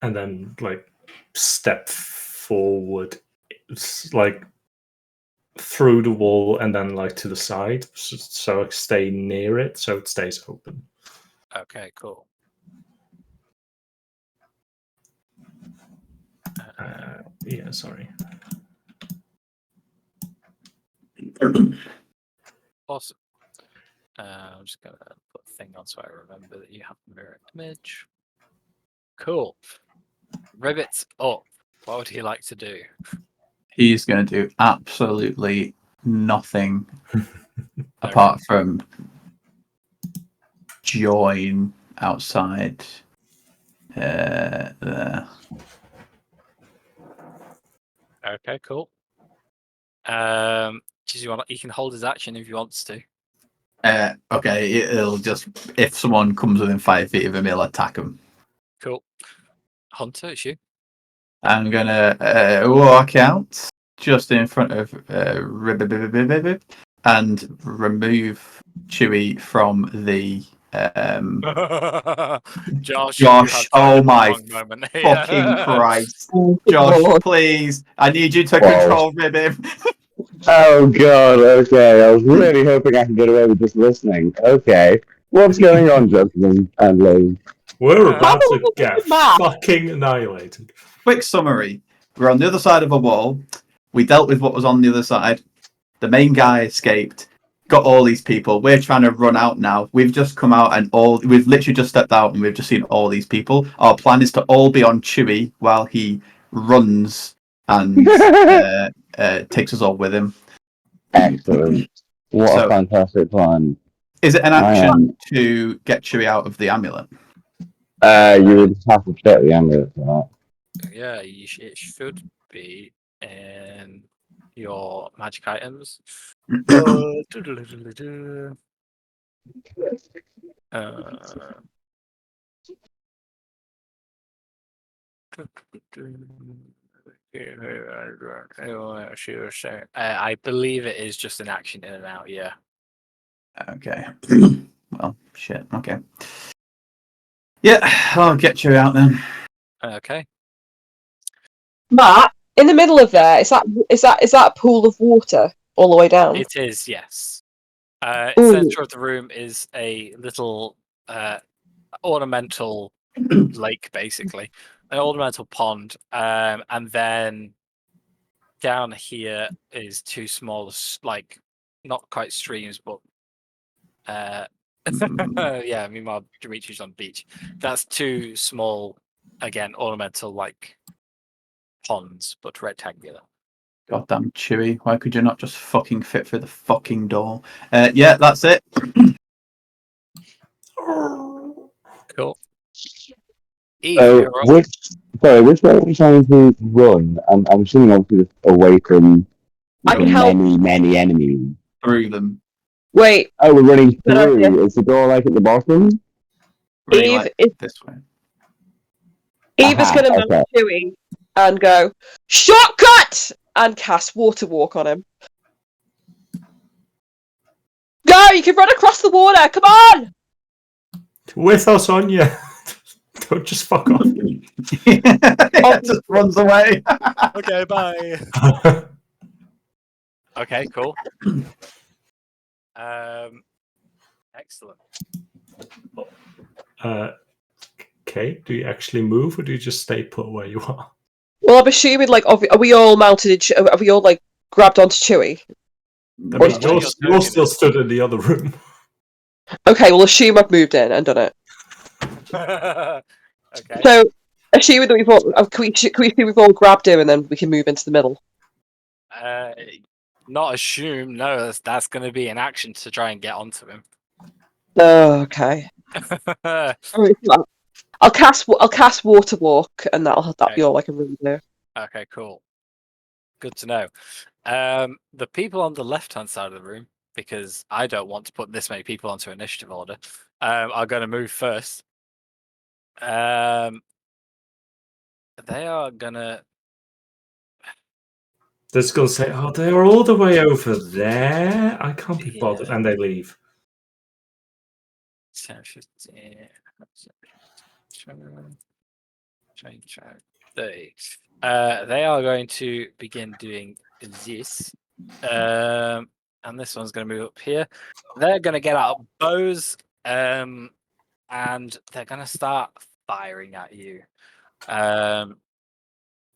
And then like step forward, like through the wall and then like to the side, so I stay near it, so it stays open. Okay, cool. Yeah, sorry. Awesome. I'm just gonna put a thing on so I remember that you have mirror image. Cool. Ribbit's up. What would he like to do? He's going to do absolutely nothing apart from join outside there. Okay, cool. He can hold his action if he wants to. Okay, it'll just, if someone comes within 5 feet of him, he'll attack him. Cool. Hunter, it's you. I'm gonna walk out just in front of Ribib and remove Chewie from the Josh, oh my fucking Christ. Josh, please, I need you to control Ribib. Oh god, okay. I was really hoping I could get away with just listening. Okay. What's going on, gentlemen and ladies? We're about to get fucking annihilated. Quick summary. We're on the other side of a wall. We dealt with what was on the other side. The main guy escaped, got all these people. We're trying to run out now. We've just come out and we've literally just stepped out and we've just seen all these people. Our plan is to all be on Chewie while he runs and takes us all with him. Excellent. What So- a fantastic plan. Is it an I action to get Chewie out of the amulet? You would have to check the amulet for Yeah, it should be in your magic items. Doodle-doodle-doo. I believe it is just an action in and out. Yeah. Okay. Well, shit. Okay. Yeah, I'll get you out then. Okay. Matt, in the middle of there, is that a pool of water all the way down? It is, yes. Ooh. Center of the room is a little ornamental lake, basically, an ornamental pond, and then down here is two small, like not quite streams, but yeah. Meanwhile, Dimitri's on beach. That's two small, again, ornamental like ponds, but rectangular. Goddamn Chewie. Why could you not just fucking fit through the fucking door? Yeah, that's it. Cool. Eve, So, you're up. which way are we trying to run? I'm assuming obviously just away from I can help. many enemies. Through them. Wait, Oh, we're running Good idea. through. Is the door like at the bottom? Really, Eve like, is this way. Eve is going to okay. mount Chewie and go shortcut and cast water walk on him. Go! You can run across the water. Come on! With us on you. Don't just fuck off. It just runs away. Okay, bye. Okay, cool. Excellent. Okay, do you actually move or do you just stay put where you are? Well, I'm assuming like are we all mounted? Are we all like grabbed onto Chewie? I Or mean, is you're still stood in the other room. Okay, well assume I've moved in and done it. Okay. So assuming that we've all can we assume we've all grabbed him and then we can move into the middle. Not assume. No, that's going to be an action to try and get onto him. Oh, okay. Alright, well, I'll cast water walk and that'll be all I can really do. Okay, cool. Good to know. The people on the left-hand side of the room, because I don't want to put this many people onto initiative order, are going to move first. They are going to... They're just going to say, oh, they're all the way over there. I can't be bothered. Yeah. And they leave. 10, 15, 20, 30. They are going to begin doing this. And this one's going to move up here. They're going to get out bows. And they're going to start firing at you.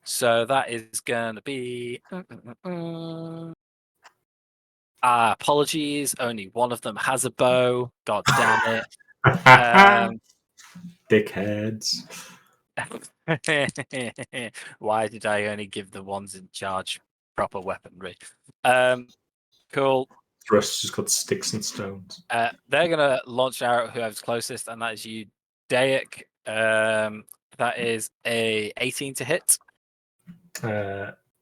So that is going to be... apologies, only one of them has a bow. God damn it. Dickheads. Why did I only give the ones in charge proper weaponry? Cool. The rest just got sticks and stones. They're gonna launch an arrow at whoever's closest, and that is you, Dayak. That is a 18 to hit.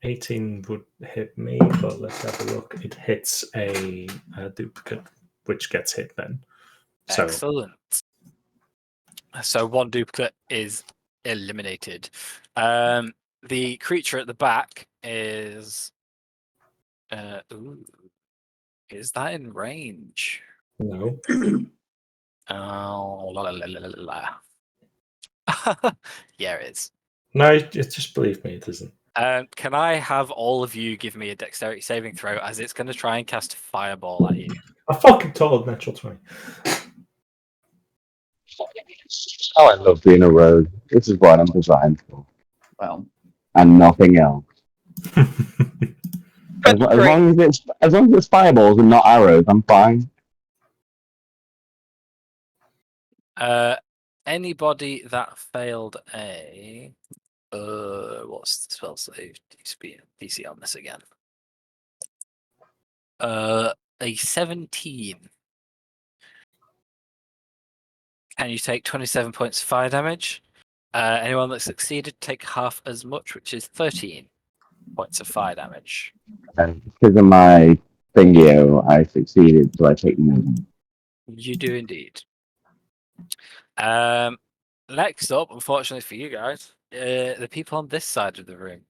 18 would hit me, but let's have a look. It hits a duplicate, which gets hit then. So, Excellent. So one duplicate is eliminated. The creature at the back is... is that in range? no. Oh, la, la, la, la, la, la. Yeah, it is. No, just believe me, it isn't. Can I have all of you give me a dexterity saving throw, as it's going to try and cast a fireball at you? I fucking told natural 20. Oh, I love being a rogue. This is what I'm designed for. Well, And nothing else. Great. As long as it's fireballs and not arrows, I'm fine. Anybody that failed a what's the spell save DC on this again? A 17. Can you take 27 points of fire damage? Anyone that succeeded take half as much, which is 13 points of fire damage. Because of my thingy, I succeeded, so I take more. You do indeed. Next up, unfortunately for you guys, the people on this side of the room.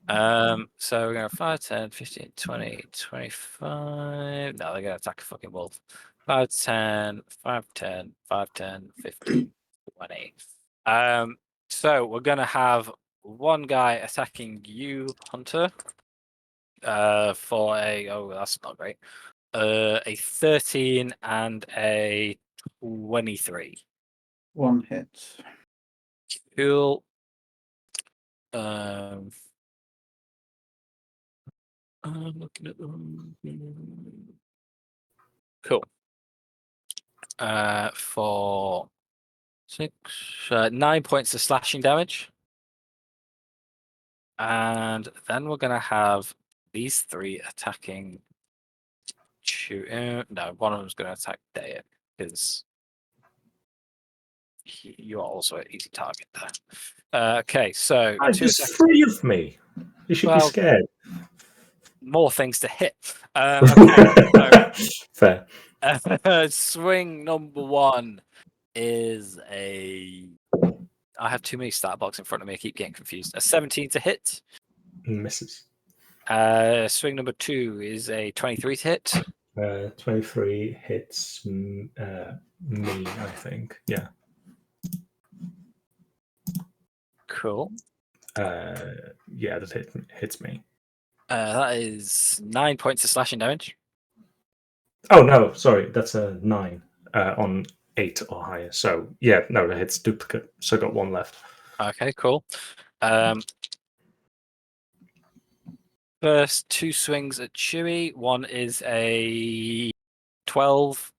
So we're going to 5, 10, 15, 20, 25. No, they're going to attack a fucking wolf. 5, 10, 5, 10, 5, 10, 15, 20. So we're going to have one guy attacking you, Hunter, for that's not great. A 13 and a 23. One hit. Cool. I'm looking at them. Cool. For 9 points of slashing damage. And then we're going to have these three attacking. No, one of them's going to attack Daya because you are also an easy target there. Okay, so It's free of me. You should be scared. More things to hit. Okay, Fair. Swing number 1 is a. I have too many stat blocks in front of me. I keep getting confused. A 17 to hit. Misses. Swing number 2 is a 23 to hit. 23 hits me, I think. Yeah. Cool. Yeah, that hits me. That is 9 points of slashing damage. Oh no, sorry, that's a 9 on 8 or higher. So yeah, no, that hits duplicate. So I got 1 left. Okay, cool. First 2 swings at Chewie. One is a 12.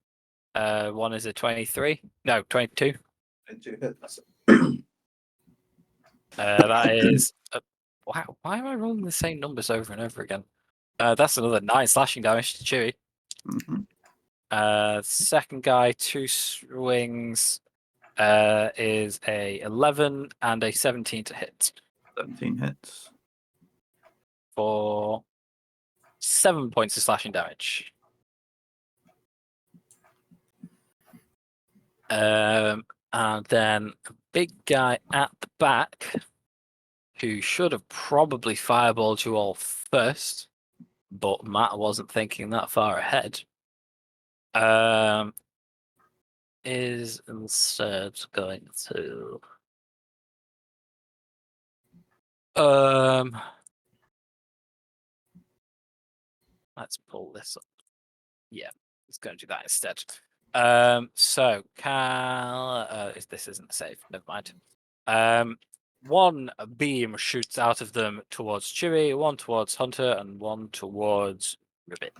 One is a 23. No, 22. That is. Wow, why am I rolling the same numbers over and over again? That's another 9 slashing damage to Chewie. Mm-hmm. Second guy, 2 swings, is a 11 and a 17 to hit 17 hits. for 7 points of slashing damage. And then a big guy at the back who should have probably fireballed you all first, but Matt wasn't thinking that far ahead. Is instead going to let's pull this up. Yeah, it's going to do that instead. So this isn't safe. Never mind. One beam shoots out of them towards Chewie, one towards Hunter, and one towards Ribbit.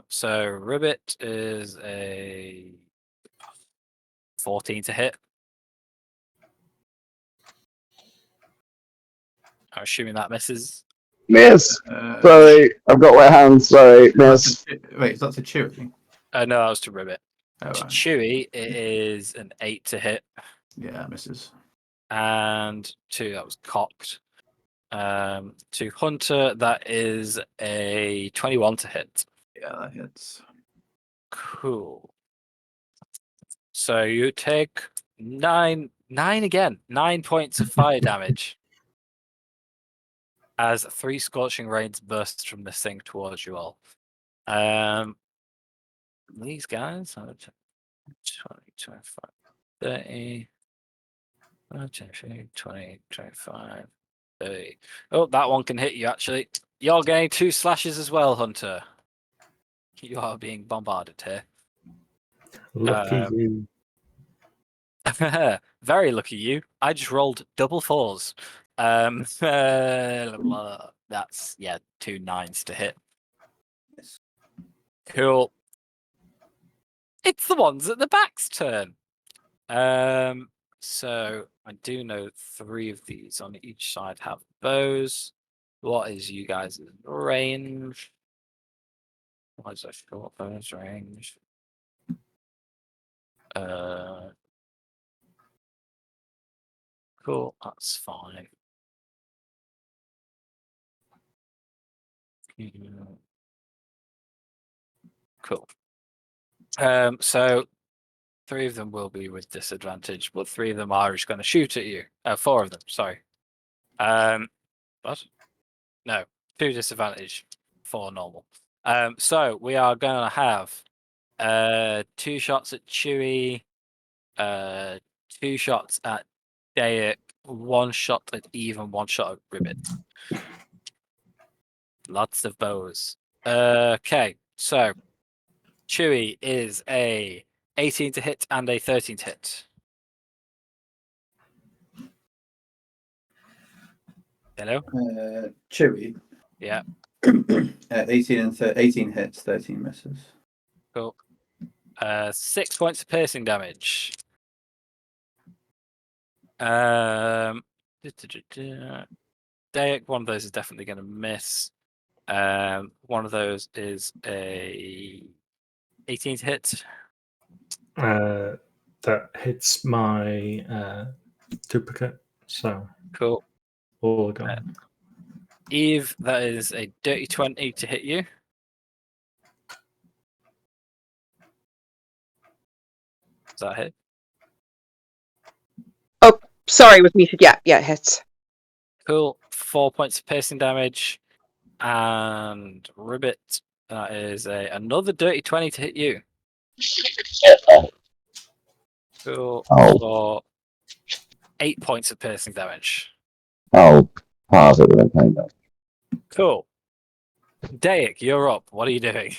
So Ribbit is a 14 to hit. I'm assuming that misses. Miss. Sorry, I've got wet hands. Sorry, miss. Wait, that's a Chewie. No, that was to Ribbit. Oh, To right. Chewie, it is an 8 to hit. Yeah, misses. And 2, that was cocked. To Hunter, that is a 21 to hit. Yeah, that hits. Cool. So you take 9 again, 9 points of fire damage as 3 scorching rains burst from this thing towards you all. These guys are 20, 25, 30, 20, 25, 30. Oh, that one can hit you actually. You're getting 2 slashes as well, Hunter. You are being bombarded here. Lucky you. Very lucky you. I just rolled double 4s. That's 2 9s to hit. Cool. It's the ones at the back's turn. So I do know 3 of these on each side have bows. What is you guys' range? What is a short bow's range? Cool, that's fine. Cool. So 3 of them will be with disadvantage, but 3 of them are just going to shoot at you. 4 of them, sorry. What? No, 2 disadvantage, 4 normal. So we are going to have 2 shots at Chewie, 2 shots at Dayak, 1 shot at Eve, and 1 shot at Ribbit. Lots of bows. Okay, so Chewie is a 18 to hit and a 13 to hit. Hello? Chewy. Yeah. 18 hits, 13 misses. Cool. 6 points of piercing damage. Dayak, one of those is definitely going to miss. One of those is a 18 to hit. That hits my duplicate. So Cool. all gone. Eve, that is a dirty 20 to hit you. Does that hit? Oh, sorry, was muted. Yeah, it hits. Cool. 4 points of piercing damage. And Ribbit, that is another dirty 20 to hit you. Cool. Oh. For 8 points of piercing damage. Oh, pass it with a kind of. Cool. Dayak, you're up. What are you doing?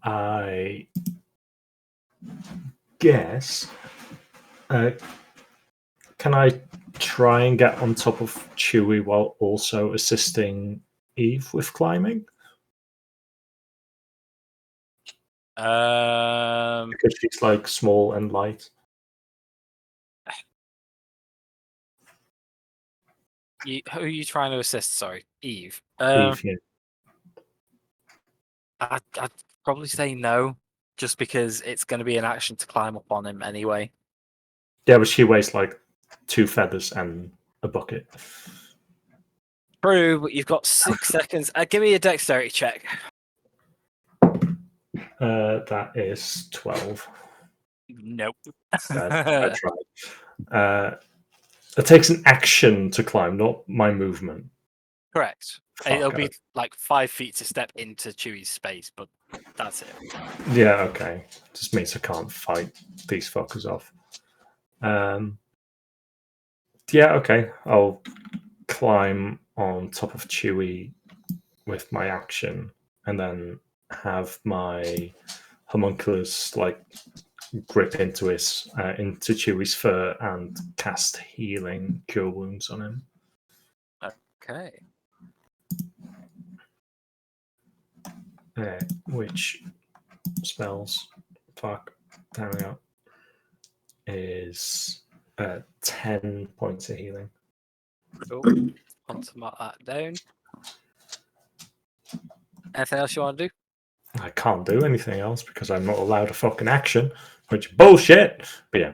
I guess. Can I try and get on top of Chewie while also assisting Eve with climbing? Because she's like small and light. Who are you trying to assist? Sorry, Eve. Eve, yeah. I'd probably say no, just because it's going to be an action to climb up on him anyway. Yeah, but she weighs like 2 feathers and a bucket. True, but you've got 6 seconds. Give me a dexterity check. That is 12. Nope. I tried. It takes an action to climb, not my movement. Correct. Fuck, It'll be like 5 feet to step into Chewie's space, but that's it. Yeah, okay. Just means I can't fight these fuckers off. Yeah, okay. I'll climb on top of Chewie with my action, and then have my homunculus like grip into Chewie's fur and cast healing cure wounds on him. Okay. Which spells, fuck, there we go, is 10 points of healing. Cool. Want to mark that down. Anything else you want to do? I can't do anything else because I'm not allowed a fucking action, which bullshit. But yeah.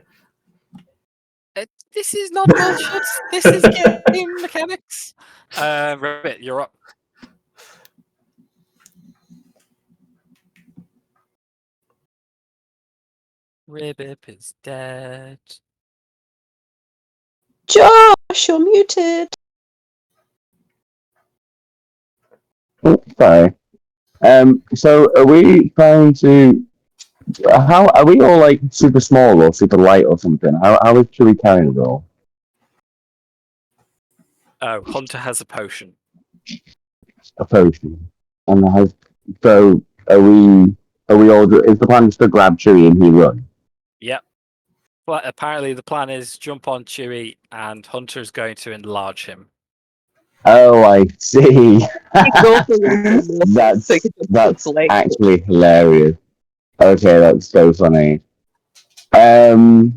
This is not bullshit. This is game mechanics. Ribbit, you're up. Ribbit is dead. Josh, you're muted. Oh, sorry. So are we trying to? How are we all like super small or super light or something? How is Chewie carrying it all? Oh, Hunter has a potion. A potion, and has so are we? Are we all? Is the plan just to grab Chewie and he run? Yep. apparently the plan is jump on Chewie, and Hunter's going to enlarge him. Oh, I see. Go for it. that's So you can just that's select it. actually hilarious. Okay, that's so funny. Okay.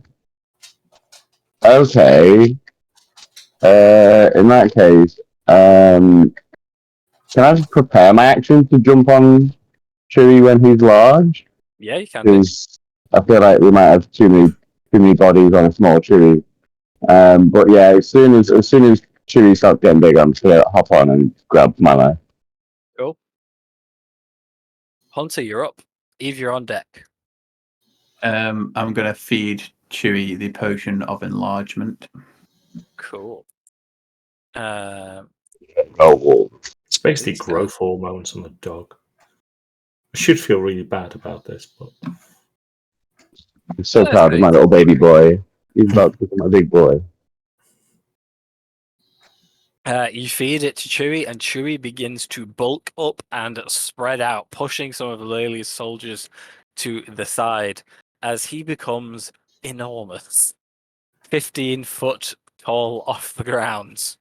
In that case, can I just prepare my action to jump on Chewie when he's large? Yeah, you can do. Because I feel like we might have too many bodies on a small Chewie. But yeah, as soon as Chewie starts getting big, I'm just gonna hop on and grab my knife. Cool. Hunter, you're up. Eve, you're on deck. I'm gonna feed Chewie the potion of enlargement. Cool. Oh, It's basically Please do. growth hormones on the dog. I should feel really bad about this, but I'm so That's proud of my great. little baby boy. He's about to become a big boy. You feed it to Chewie, and Chewie begins to bulk up and spread out, pushing some of Lely's soldiers to the side as he becomes enormous. 15 foot tall off the ground.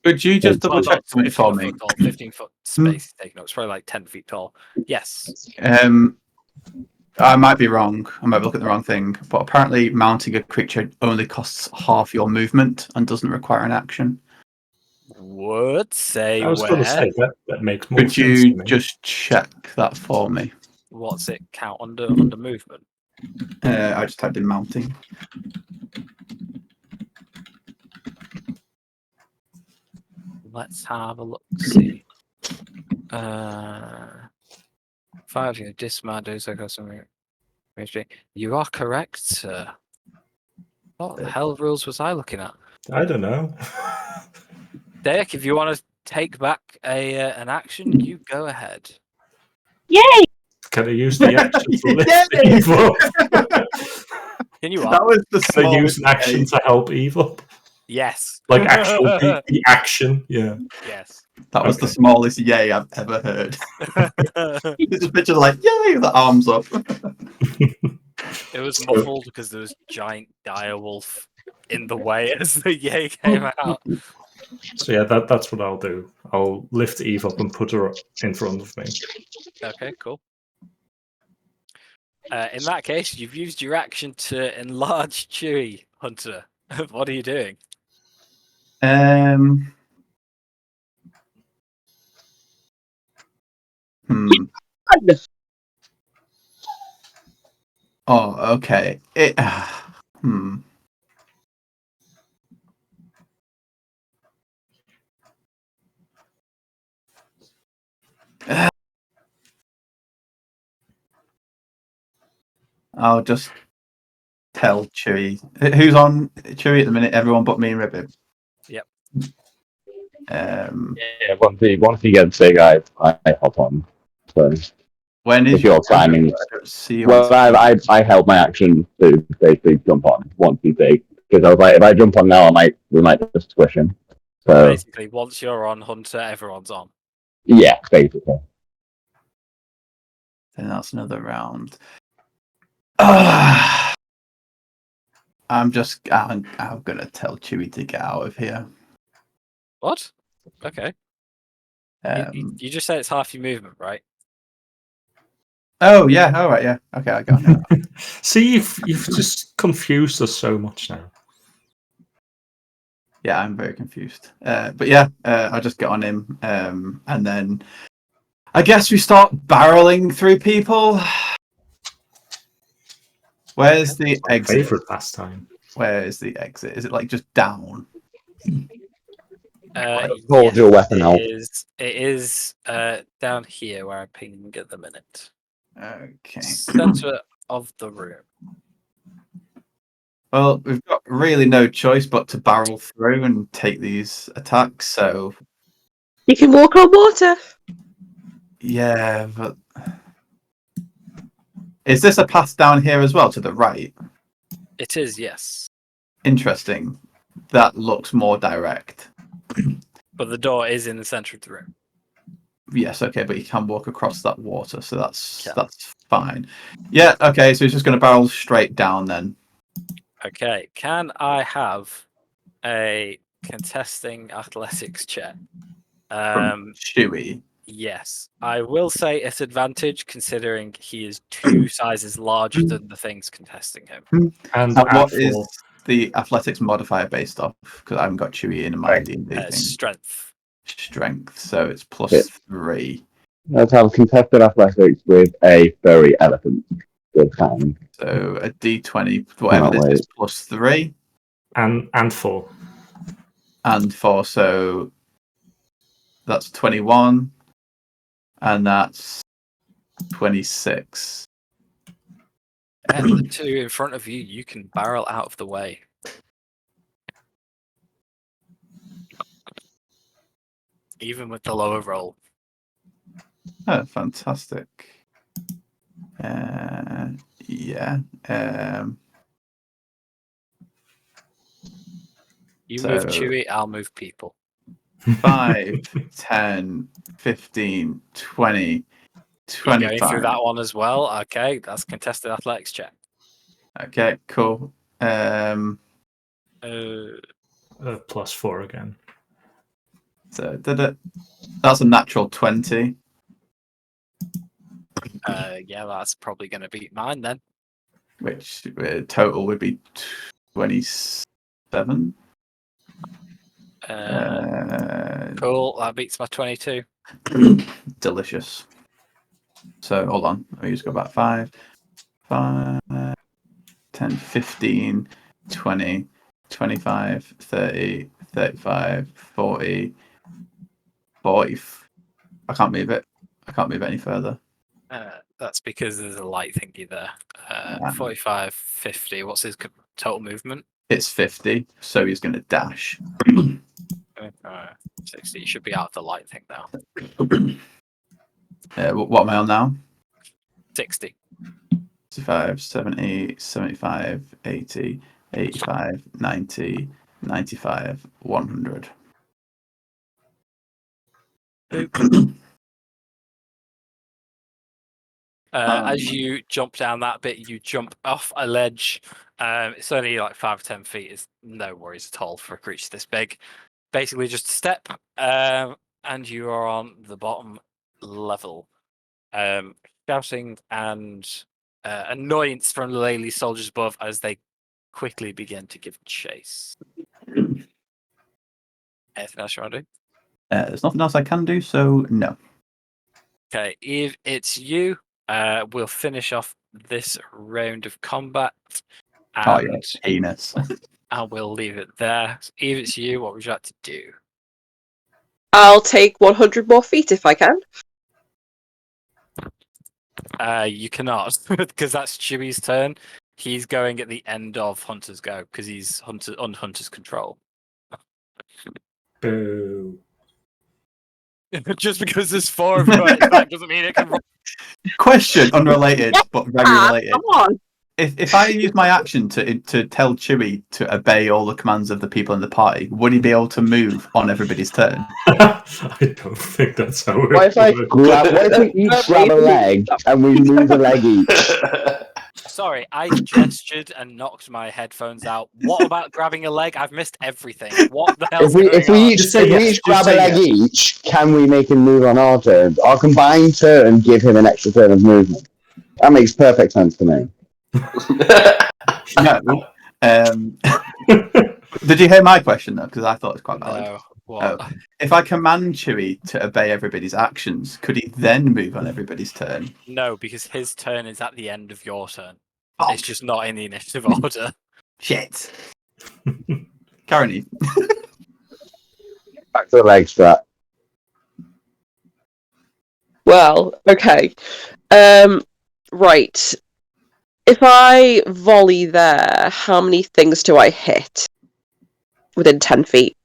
Could you just Well, double check not something 15 for me? foot tall, 15 foot space is taken up. It's probably like 10 feet tall. Yes. I might be wrong. I might be looking at the wrong thing, but apparently mounting a creature only costs half your movement and doesn't require an action. Would say I was going to where? say that makes more Could sense you to me. just check that for me? What's it count under movement? I just typed in mounting. Let's have a look. See. 5 you dismount. You are correct, sir. What the hell rules was I looking at? I don't know. Derek, if you want to take back an action, you go ahead. Yay! Can I use the action to lift Yay! Eve up? Can you That up? was the Can I use smallest an action yay. to help Eve up? Yes. Like actual the action? Yeah. Yes. That was the Okay. smallest yay I've ever heard. You just picture like yay with the arms up. It was muffled because there was giant direwolf in the way as the yay came out. So yeah, that's what I'll do. I'll lift Eve up and put her in front of me. Okay, cool. In that case, you've used your action to enlarge Chewie, Hunter. What are you doing? Oh, okay. I'll just tell Chewie. Who's on Chewie at the minute? Everyone but me and Ribbit. Yep. Yeah, once he gets big, I hop on. So When is if you're timing, I don't see you well, on I held my action to basically jump on once he's big because I was like, if I jump on now, we might just squish him. So Basically, once you're on Hunter, everyone's on. yeah, basically. Then that's another round. I'm gonna tell Chewie to get out of here. What? Okay. You just said it's half your movement, right? Oh yeah, all right, yeah. Okay, I got it. See, you've just confused us so much now. Yeah, I'm very confused. But yeah, I'll just get on him, and then I guess we start barreling through people. Where's the My exit? favorite pastime. Where is the exit? Is it like just down? Hold your weapon out. It is down here where I'm pinging at the minute. Okay. Center of the room. Well, we've got really no choice but to barrel through and take these attacks. So You can walk on water. yeah, but is this a path down here as well to the right? It is, yes. Interesting. That looks more direct. But the door is in the center of the room. Yes, okay, but he can walk across that water, so that's fine. Yeah, okay, so he's just going to barrel straight down then. Okay, can I have a contesting athletics check? From Chewie. Yes, I will say it's advantage considering he is 2 sizes larger than the things contesting him. And what add is 4. the athletics modifier based off? Because I haven't got Chewie in my D&D thing. Strength. Strength, so it's plus Yeah. 3. Let's have contested athletics with a furry elephant. Good time. So a D20, whatever this is, plus 3. And 4. And 4, so that's 21. And that's 26. And the 2 in front of you, you can barrel out of the way. Even with the lower roll. Oh, fantastic. Yeah. You So- move Chewie, I'll move people. 5, 10, 15, 20, You're 25. going through that one as well. Okay, that's contested athletics check. Okay, cool. Plus 4 again. So that's a natural 20. Yeah, that's probably going to beat mine then. Which total would be 27. Cool, that beats my 22. Delicious. So hold on, let me just go back 5, 10, 15, 20, 25, 30, 35, 40, 40. I can't move it. I can't move it any further. That's because there's a light thingy there. 45, 50. What's his total movement? It's 50, so he's going to dash. 60. You should be out of the light thing now. What am I on now? 60. 65, 70, 75, 80, 85, 90, 95, 100. As you jump down that bit, you jump off a ledge. It's only like 5 or 10 feet. It's no worries at all for a creature this big. Basically, just a step, and you are on the bottom level. Shouting and annoyance from the Lely soldiers above as they quickly begin to give chase. Anything else you want to do? There's nothing else I can do, so no. Okay, if it's you, we'll finish off this round of combat. And, penis. and we'll leave it there. If it's you, what would you like to do? I'll take 100 more feet if I can. You cannot, because that's Chewie's turn. He's going at the end of Hunter's go, because he's on Hunter's control. Boo. Just because there's 4 of you, that doesn't mean it can roll. Question, unrelated, but very related. Come on. If I use my action to tell Chewie to obey all the commands of the people in the party, would he be able to move on everybody's turn? I don't think that's how it What if we each grab a leg and we move a leg each? Sorry, I gestured and knocked my headphones out. What about grabbing a leg? I've missed everything. What the hell's going on? If we each grab a leg each, can we make him move on our turns? Our combined turn give him an extra turn of movement. That makes perfect sense to me. No. Did you hear my question though? Because I thought it was quite valid. No. What? Oh. If I command Chewie to obey everybody's actions, could he then move on everybody's turn? No, because his turn is at the end of your turn. Oh. It's just not in the initiative order. Shit. Karen, Back to the leg strap. Well, okay. Right. If I volley there, how many things do I hit? Within 10 feet.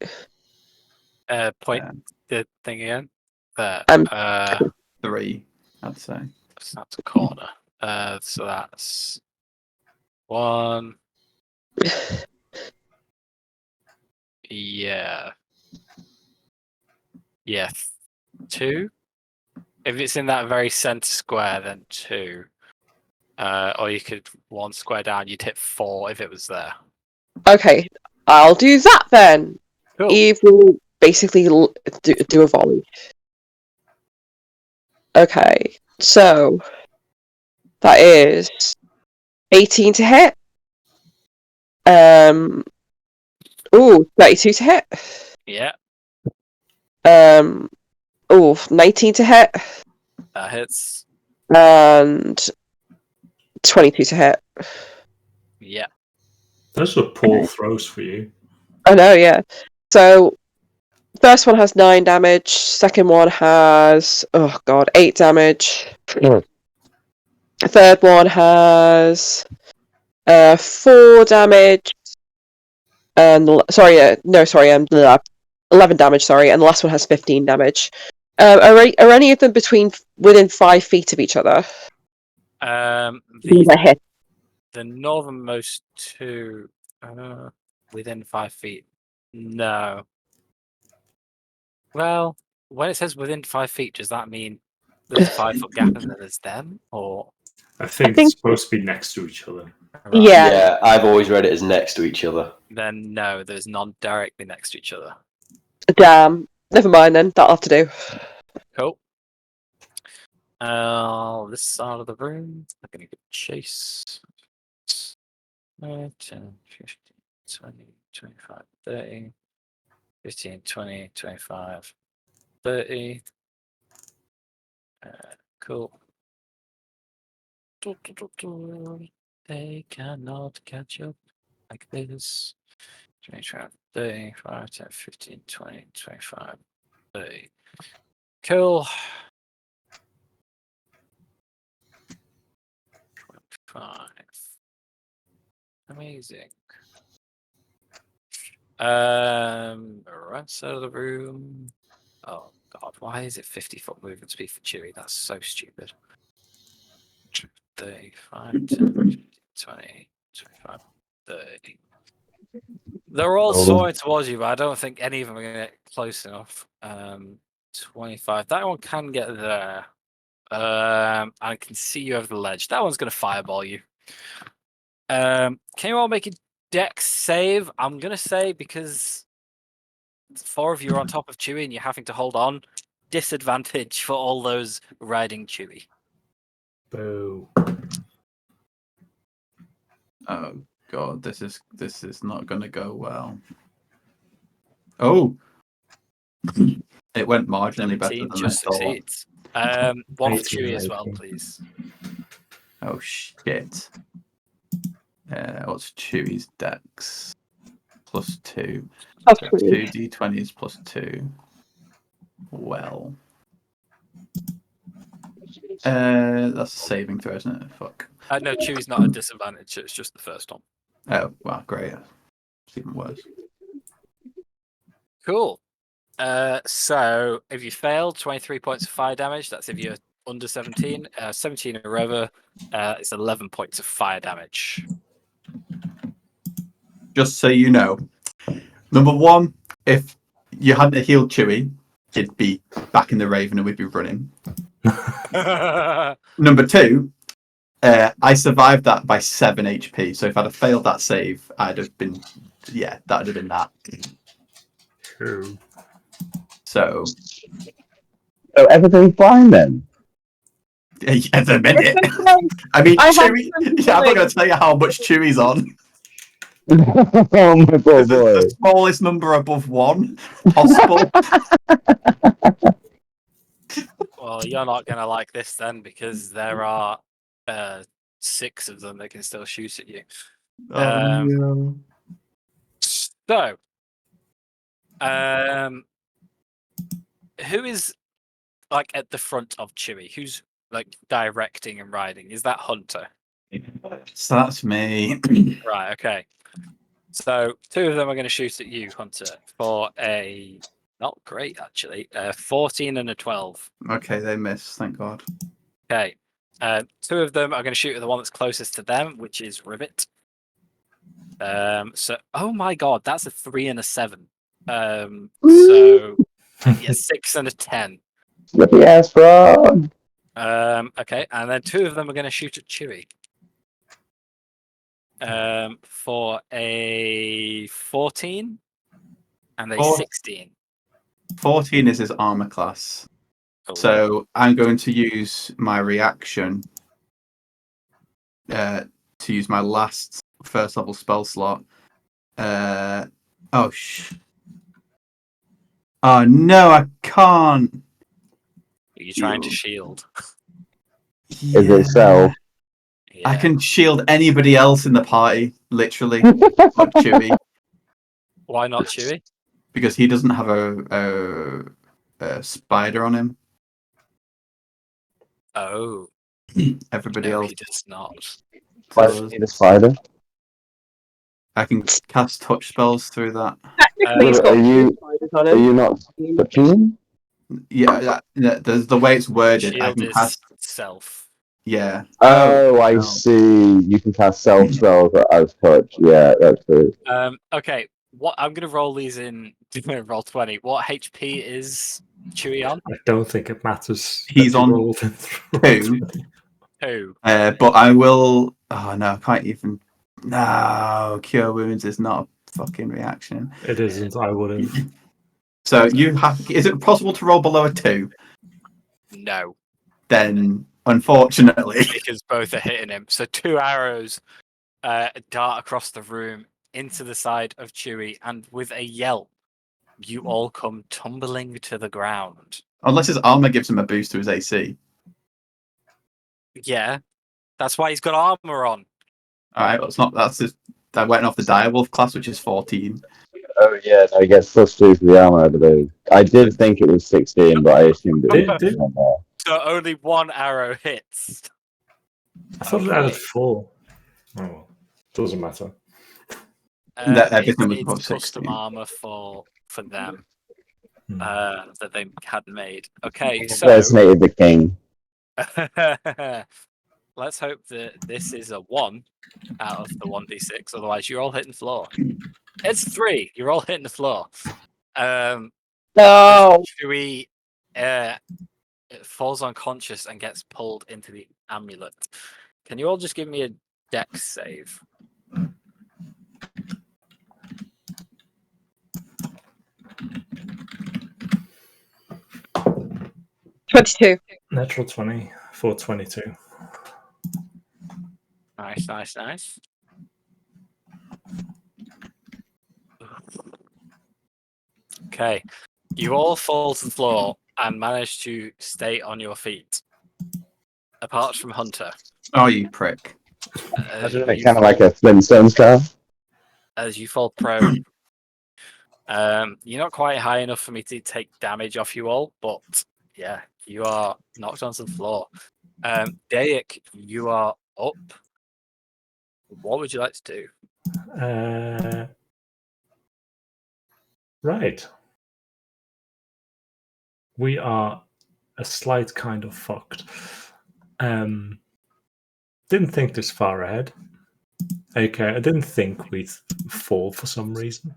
Point the thing again. There. 3, I'd say. That's a corner. So that's 1. Yeah. Yeah. 2. If it's in that very center square, then 2. Or you could 1 square down. You'd hit 4 if it was there. Okay, I'll do that then. Cool. Eve will basically do a volley. Okay, so that is 18 to hit. 32 to hit. Yeah, 19 to hit. that hits. And 22 to hit. Yeah. Those were poor throws for you. I know, yeah. So, first one has 9 damage. Second one has, 8 damage. Third one has 4 damage. And 11 damage. Sorry, and the last one has 15 damage. Are any of them within 5 feet of each other? The northernmost 2 within 5 feet. No. Well, when it says within 5 feet, does that mean there's a 5-foot gap and then there's them, or? I think it's supposed to be next to each other. Right. Yeah. I've always read it as next to each other. Then no, there's none directly next to each other. Damn. Never mind then. That'll have to do. Cool. This side of the room. I'm gonna get chase. 10, 15, 20, 25, 30. 15, 20, 25, 30. Cool. They cannot catch up like this. 25, 30, 5, 10, 15, 20, 25, 30. Cool. 25. Amazing. Right side of the room. Oh god, why is it 50-foot movement speed for Chewie? That's so stupid. 35, 10, 15, 20, 25, 30. They're all soaring towards you, but I don't think any of them are going to get close enough. 25. That one can get there. I can see you over the ledge. That one's going to fireball you. Can you all make a dex save? I'm going to say because 4 of you are on top of Chewie and you're having to hold on. Disadvantage for all those riding Chewie. Boo. Oh god, this is not going to go well. Oh, it went marginally better 17 than I just thought. succeeds. One for 18, Chewie as well, 18. please. Oh shit. What's Chewie's dex? +2. That's So pretty. 2 d20s +2. Well. That's a saving throw, isn't it? Fuck. No, Chewie's not a disadvantage. It's just the first one. Oh, wow, great. It's even worse. Cool. So if you failed, 23 points of fire damage. That's if you're under 17. 17 or over, it's 11 points of fire damage. Just so you know, number 1, if you hadn't healed Chewie, he'd be back in the Raven and we'd be running. Number 2, I survived that by 7 HP. So if I'd have failed that save, I'd have been, that'd have been that. True. So everything's fine then. at the minute, I mean, Chewie. Yeah, I'm not going to tell you how much Chewie's on. Oh my poor This is boy. the smallest number above 1 possible. Well, you're not going to like this then because there are 6 of them that can still shoot at you. No. So, who is like at the front of Chewie? Who's like directing and riding? Is that Hunter? So that's me. Right. Okay. So 2 of them are going to shoot at you, Hunter, for a not great actually. 14 and a 12. Okay, they miss. Thank God. Okay. 2 of them are going to shoot at the one that's closest to them, which is Rivet. So, oh my God, that's a 3 and a 7. So, yeah, 6 and a 10. Flippy ass frog. Okay, and then 2 of them are going to shoot at Chewie. For a 14 and a 16. 14 is his armor class. Oh. So I'm going to use my reaction to use my last first level spell slot. Oh no, I can't. Are you trying to shield? Is it so? Yeah. I can shield anybody else in the party, literally, but Chewie, Why not Chewie? because he doesn't have a spider on him. Oh, Everybody no, else he does not. Why do you does. need a spider? I can cast touch spells through that. Technically, he's But got are you spiders on are him. you not the king? Yeah, there's the way it's worded. I Shield can is cast. self. Yeah. Oh, I no. see. You can cast self spells as touch. Yeah, that's it. Okay, what I'm going to roll these in roll 20. What HP is Chewie on? I don't think it matters. He's that you on rolled in 2. 2. But I will. Oh no, I can't even. No, cure wounds is not a fucking reaction. It isn't. I wouldn't. So you have. Is it possible to roll below a 2? No, Then, unfortunately, because both are hitting him. So 2 arrows dart across the room into the side of Chewie, and with a yelp, you all come tumbling to the ground. unless his armor gives him a boost to his AC. Yeah, that's why he's got armor on. All right, it's not. That's just. I went off the direwolf class, which is 14. Oh yeah, no, he gets +2 for the armor, I believe. I did think it was 16, but I assumed it was Did- more. So only 1 arrow hits. I thought it added Okay. 4. Oh, well. Doesn't matter. That everything was it's above custom 16. armor for them Hmm. that they had made. Okay, so Impersonated the king. let's hope that this is a 1 out of the 1d6. Otherwise, you're all hitting the floor. It's 3. You're all hitting the floor. No. Chewie falls unconscious and gets pulled into the amulet. Can you all just give me a dex save? $22. Natural 20 for 22. Nice. Okay. You all fall to the floor and manage to stay on your feet. Apart from Hunter. Oh, you prick! Imagine it You kind of like fall- a Flintstones car. as you fall prone. You're not quite high enough for me to take damage off you all, but yeah, you are knocked onto the floor. Dayak, you are up. What would you like to do? Right. We are a slight kind of fucked. Didn't think this far ahead. Okay, I didn't think we'd fall for some reason.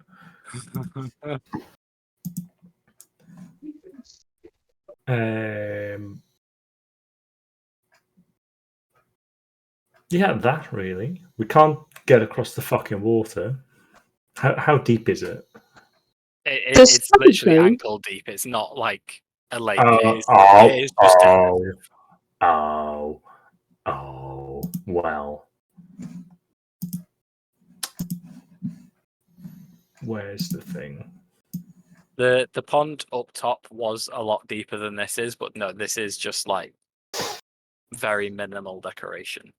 Yeah, that really. We can't get across the fucking water. How deep is it? There's It's literally something. ankle deep. It's not like a lake. Oh, It is just well. Where's the thing? the pond up top was a lot deeper than this is, but no, this is just like very minimal decoration.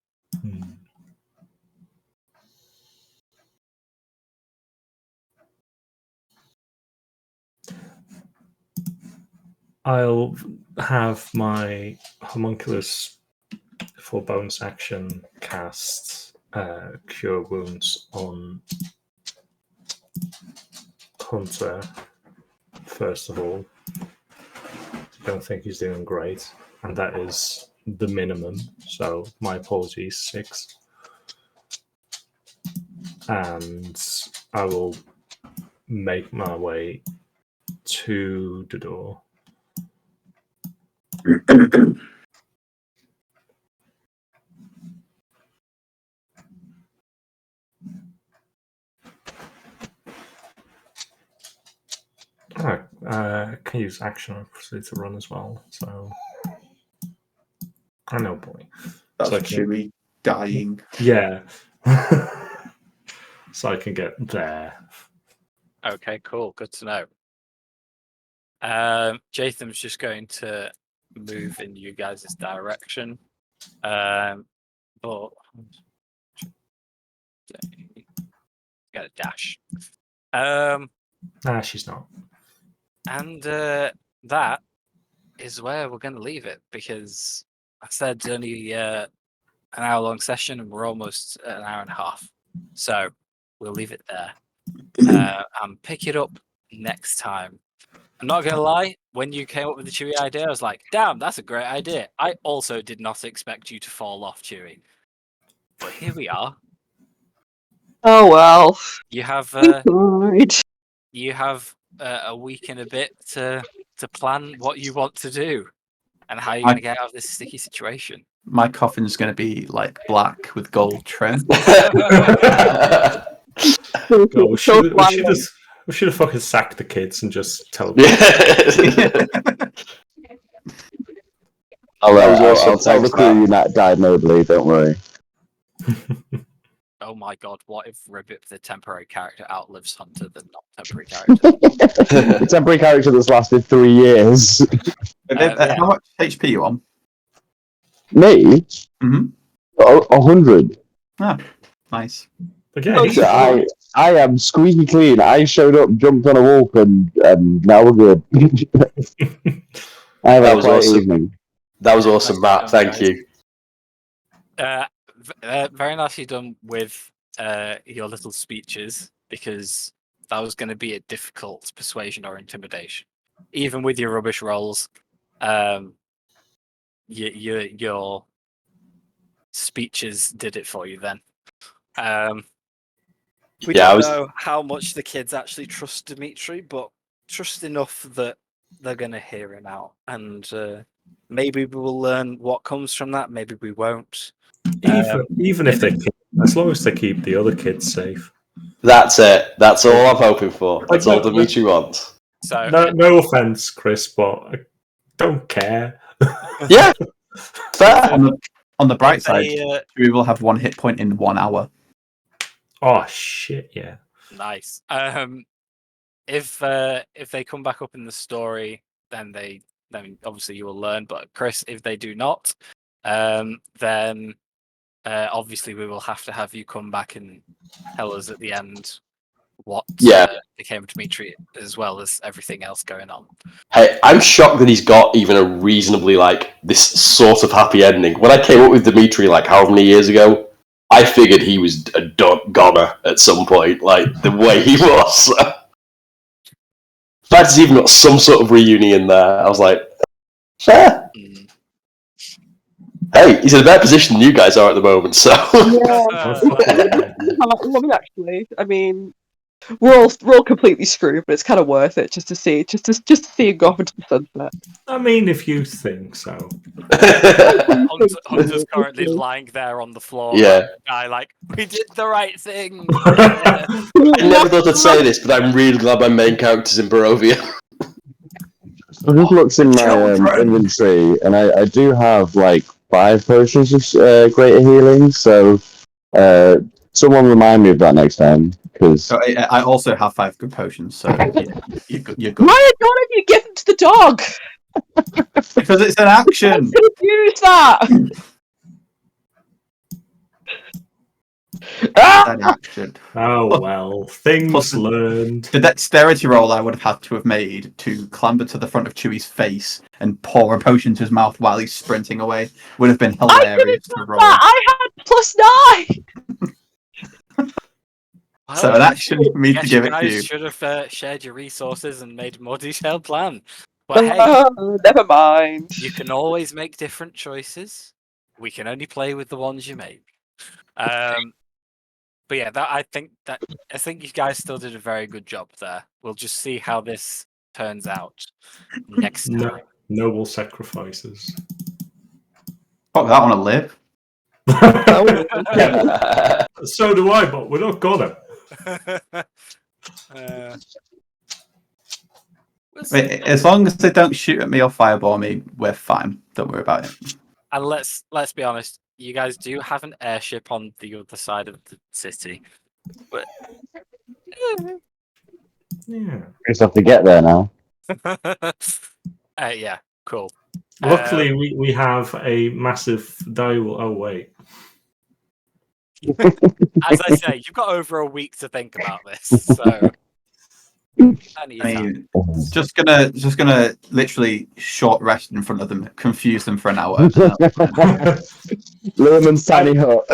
I'll have my homunculus for bonus action cast Cure Wounds on Hunter first of all. Don't think he's doing great, and that is the minimum. So my apologies, 6. And I will make my way to the door. Alright, I can use action obviously to run as well. So I know, boy. That's So I can- Chewie dying. Yeah. So I can get there. Okay, cool. Good to know. Jatham's just going to move in you guys' direction. But get a dash. Nah, she's not. And that is where we're going to leave it because I said only an hour-long session and we're almost an hour and a half. So we'll leave it there and pick it up next time. I'm not going to lie, when you came up with the Chewie idea, I was like, damn, that's a great idea. I also did not expect you to fall off, Chewie. But here we are. Oh well. You have We tried. you have a week and a bit to plan what you want to do and how you're going to get out of this sticky situation. My coffin's going to be like black with gold trim. God, we should have fucking sacked the kids and just tell them. Yeah. I'll That was awesome. tell the Thanks, crew Matt. you not died nobly, don't worry. Oh my god, what if Ribbit, the temporary character, outlives Hunter, the not-temporary character? The temporary character that's lasted 3 years. Yeah. How much HP you on? Me? Mhm. 100. Ah, nice. Again, So I am squeaky clean. I showed up, jumped on a wolf, and now we're good. I have That a was quiet awesome. evening. That was awesome, Matt. Thank you. Very nicely done with your little speeches, because that was going to be a difficult persuasion or intimidation. Even with your rubbish rolls, your speeches did it for you then. We Yeah, don't know how much the kids actually trust Dimitri, but trust enough that they're going to hear him out. And maybe we will learn what comes from that, maybe we won't. even if they keep, as long as they keep the other kids safe. That's it. That's all I'm hoping for. That's Like, all Dimitri wants. So No offense, Chris, but I don't care. Yeah. Fair. On the bright if side, they, we will have 1 hit point in 1 hour. Oh shit! Yeah. nice. If they come back up in the story, then obviously you will learn. But Chris, if they do not, then obviously we will have to have you come back and tell us at the end what became of Dimitri, as well as everything else going on. Hey, I'm shocked that he's got even a reasonably this sort of happy ending. When I came up with Dimitri however many years ago, I figured he was a goner at some point, the way he was. The fact he's even got some sort of reunion there, I was like, fair. Mm. Hey, he's in a better position than you guys are at the moment, so. Lovely, actually. I mean, we're all completely screwed, but it's kind of worth it just to see him go off into the sunset. I mean, if you think so. Hunter's currently lying there on the floor. Yeah. We did the right thing. I never thought I'd say this, but I'm really glad my main character's in Barovia. I just looked in my inventory, and I do have 5 potions of greater healing. So, someone remind me of that next time, because So I also have 5 good potions, so you're good. Why don't you give them to the dog? Because it's an action. Use that. An action. Oh well, things learned. The dexterity roll I would have had to have made to clamber to the front of Chewie's face and pour a potion to his mouth while he's sprinting away would have been hilarious to roll. I had +9. So an action for me to give it to you you. should have shared your resources and made a more detailed plan. But hey, Never mind. you can always make different choices. We can only play with the ones you make. But yeah, I think you guys still did a very good job there. We'll just see how this turns out next time. Noble sacrifices. Fuck that, I want to live. So do I, but we're not gonna. As long as they don't shoot at me or fireball me, we're fine. Don't worry about it. And let's be honest, you guys do have an airship on the other side of the city. But Yeah. We just have to get there now. yeah, cool. Luckily, we have a massive dial. Oh wait. As I say, you've got over a week to think about this, so plenty of time. Just gonna literally short rest in front of them, confuse them for an hour. Luhrmann's tiny hut.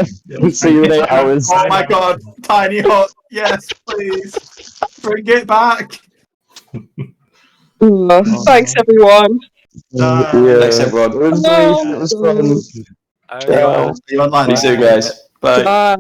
See you in 8 hours. Oh my god, tiny hut! Yes, please bring it back. Thanks, everyone. Thanks, everyone. It was nice. It was fun. Okay. See you online. See you soon, guys. Bye. Bye.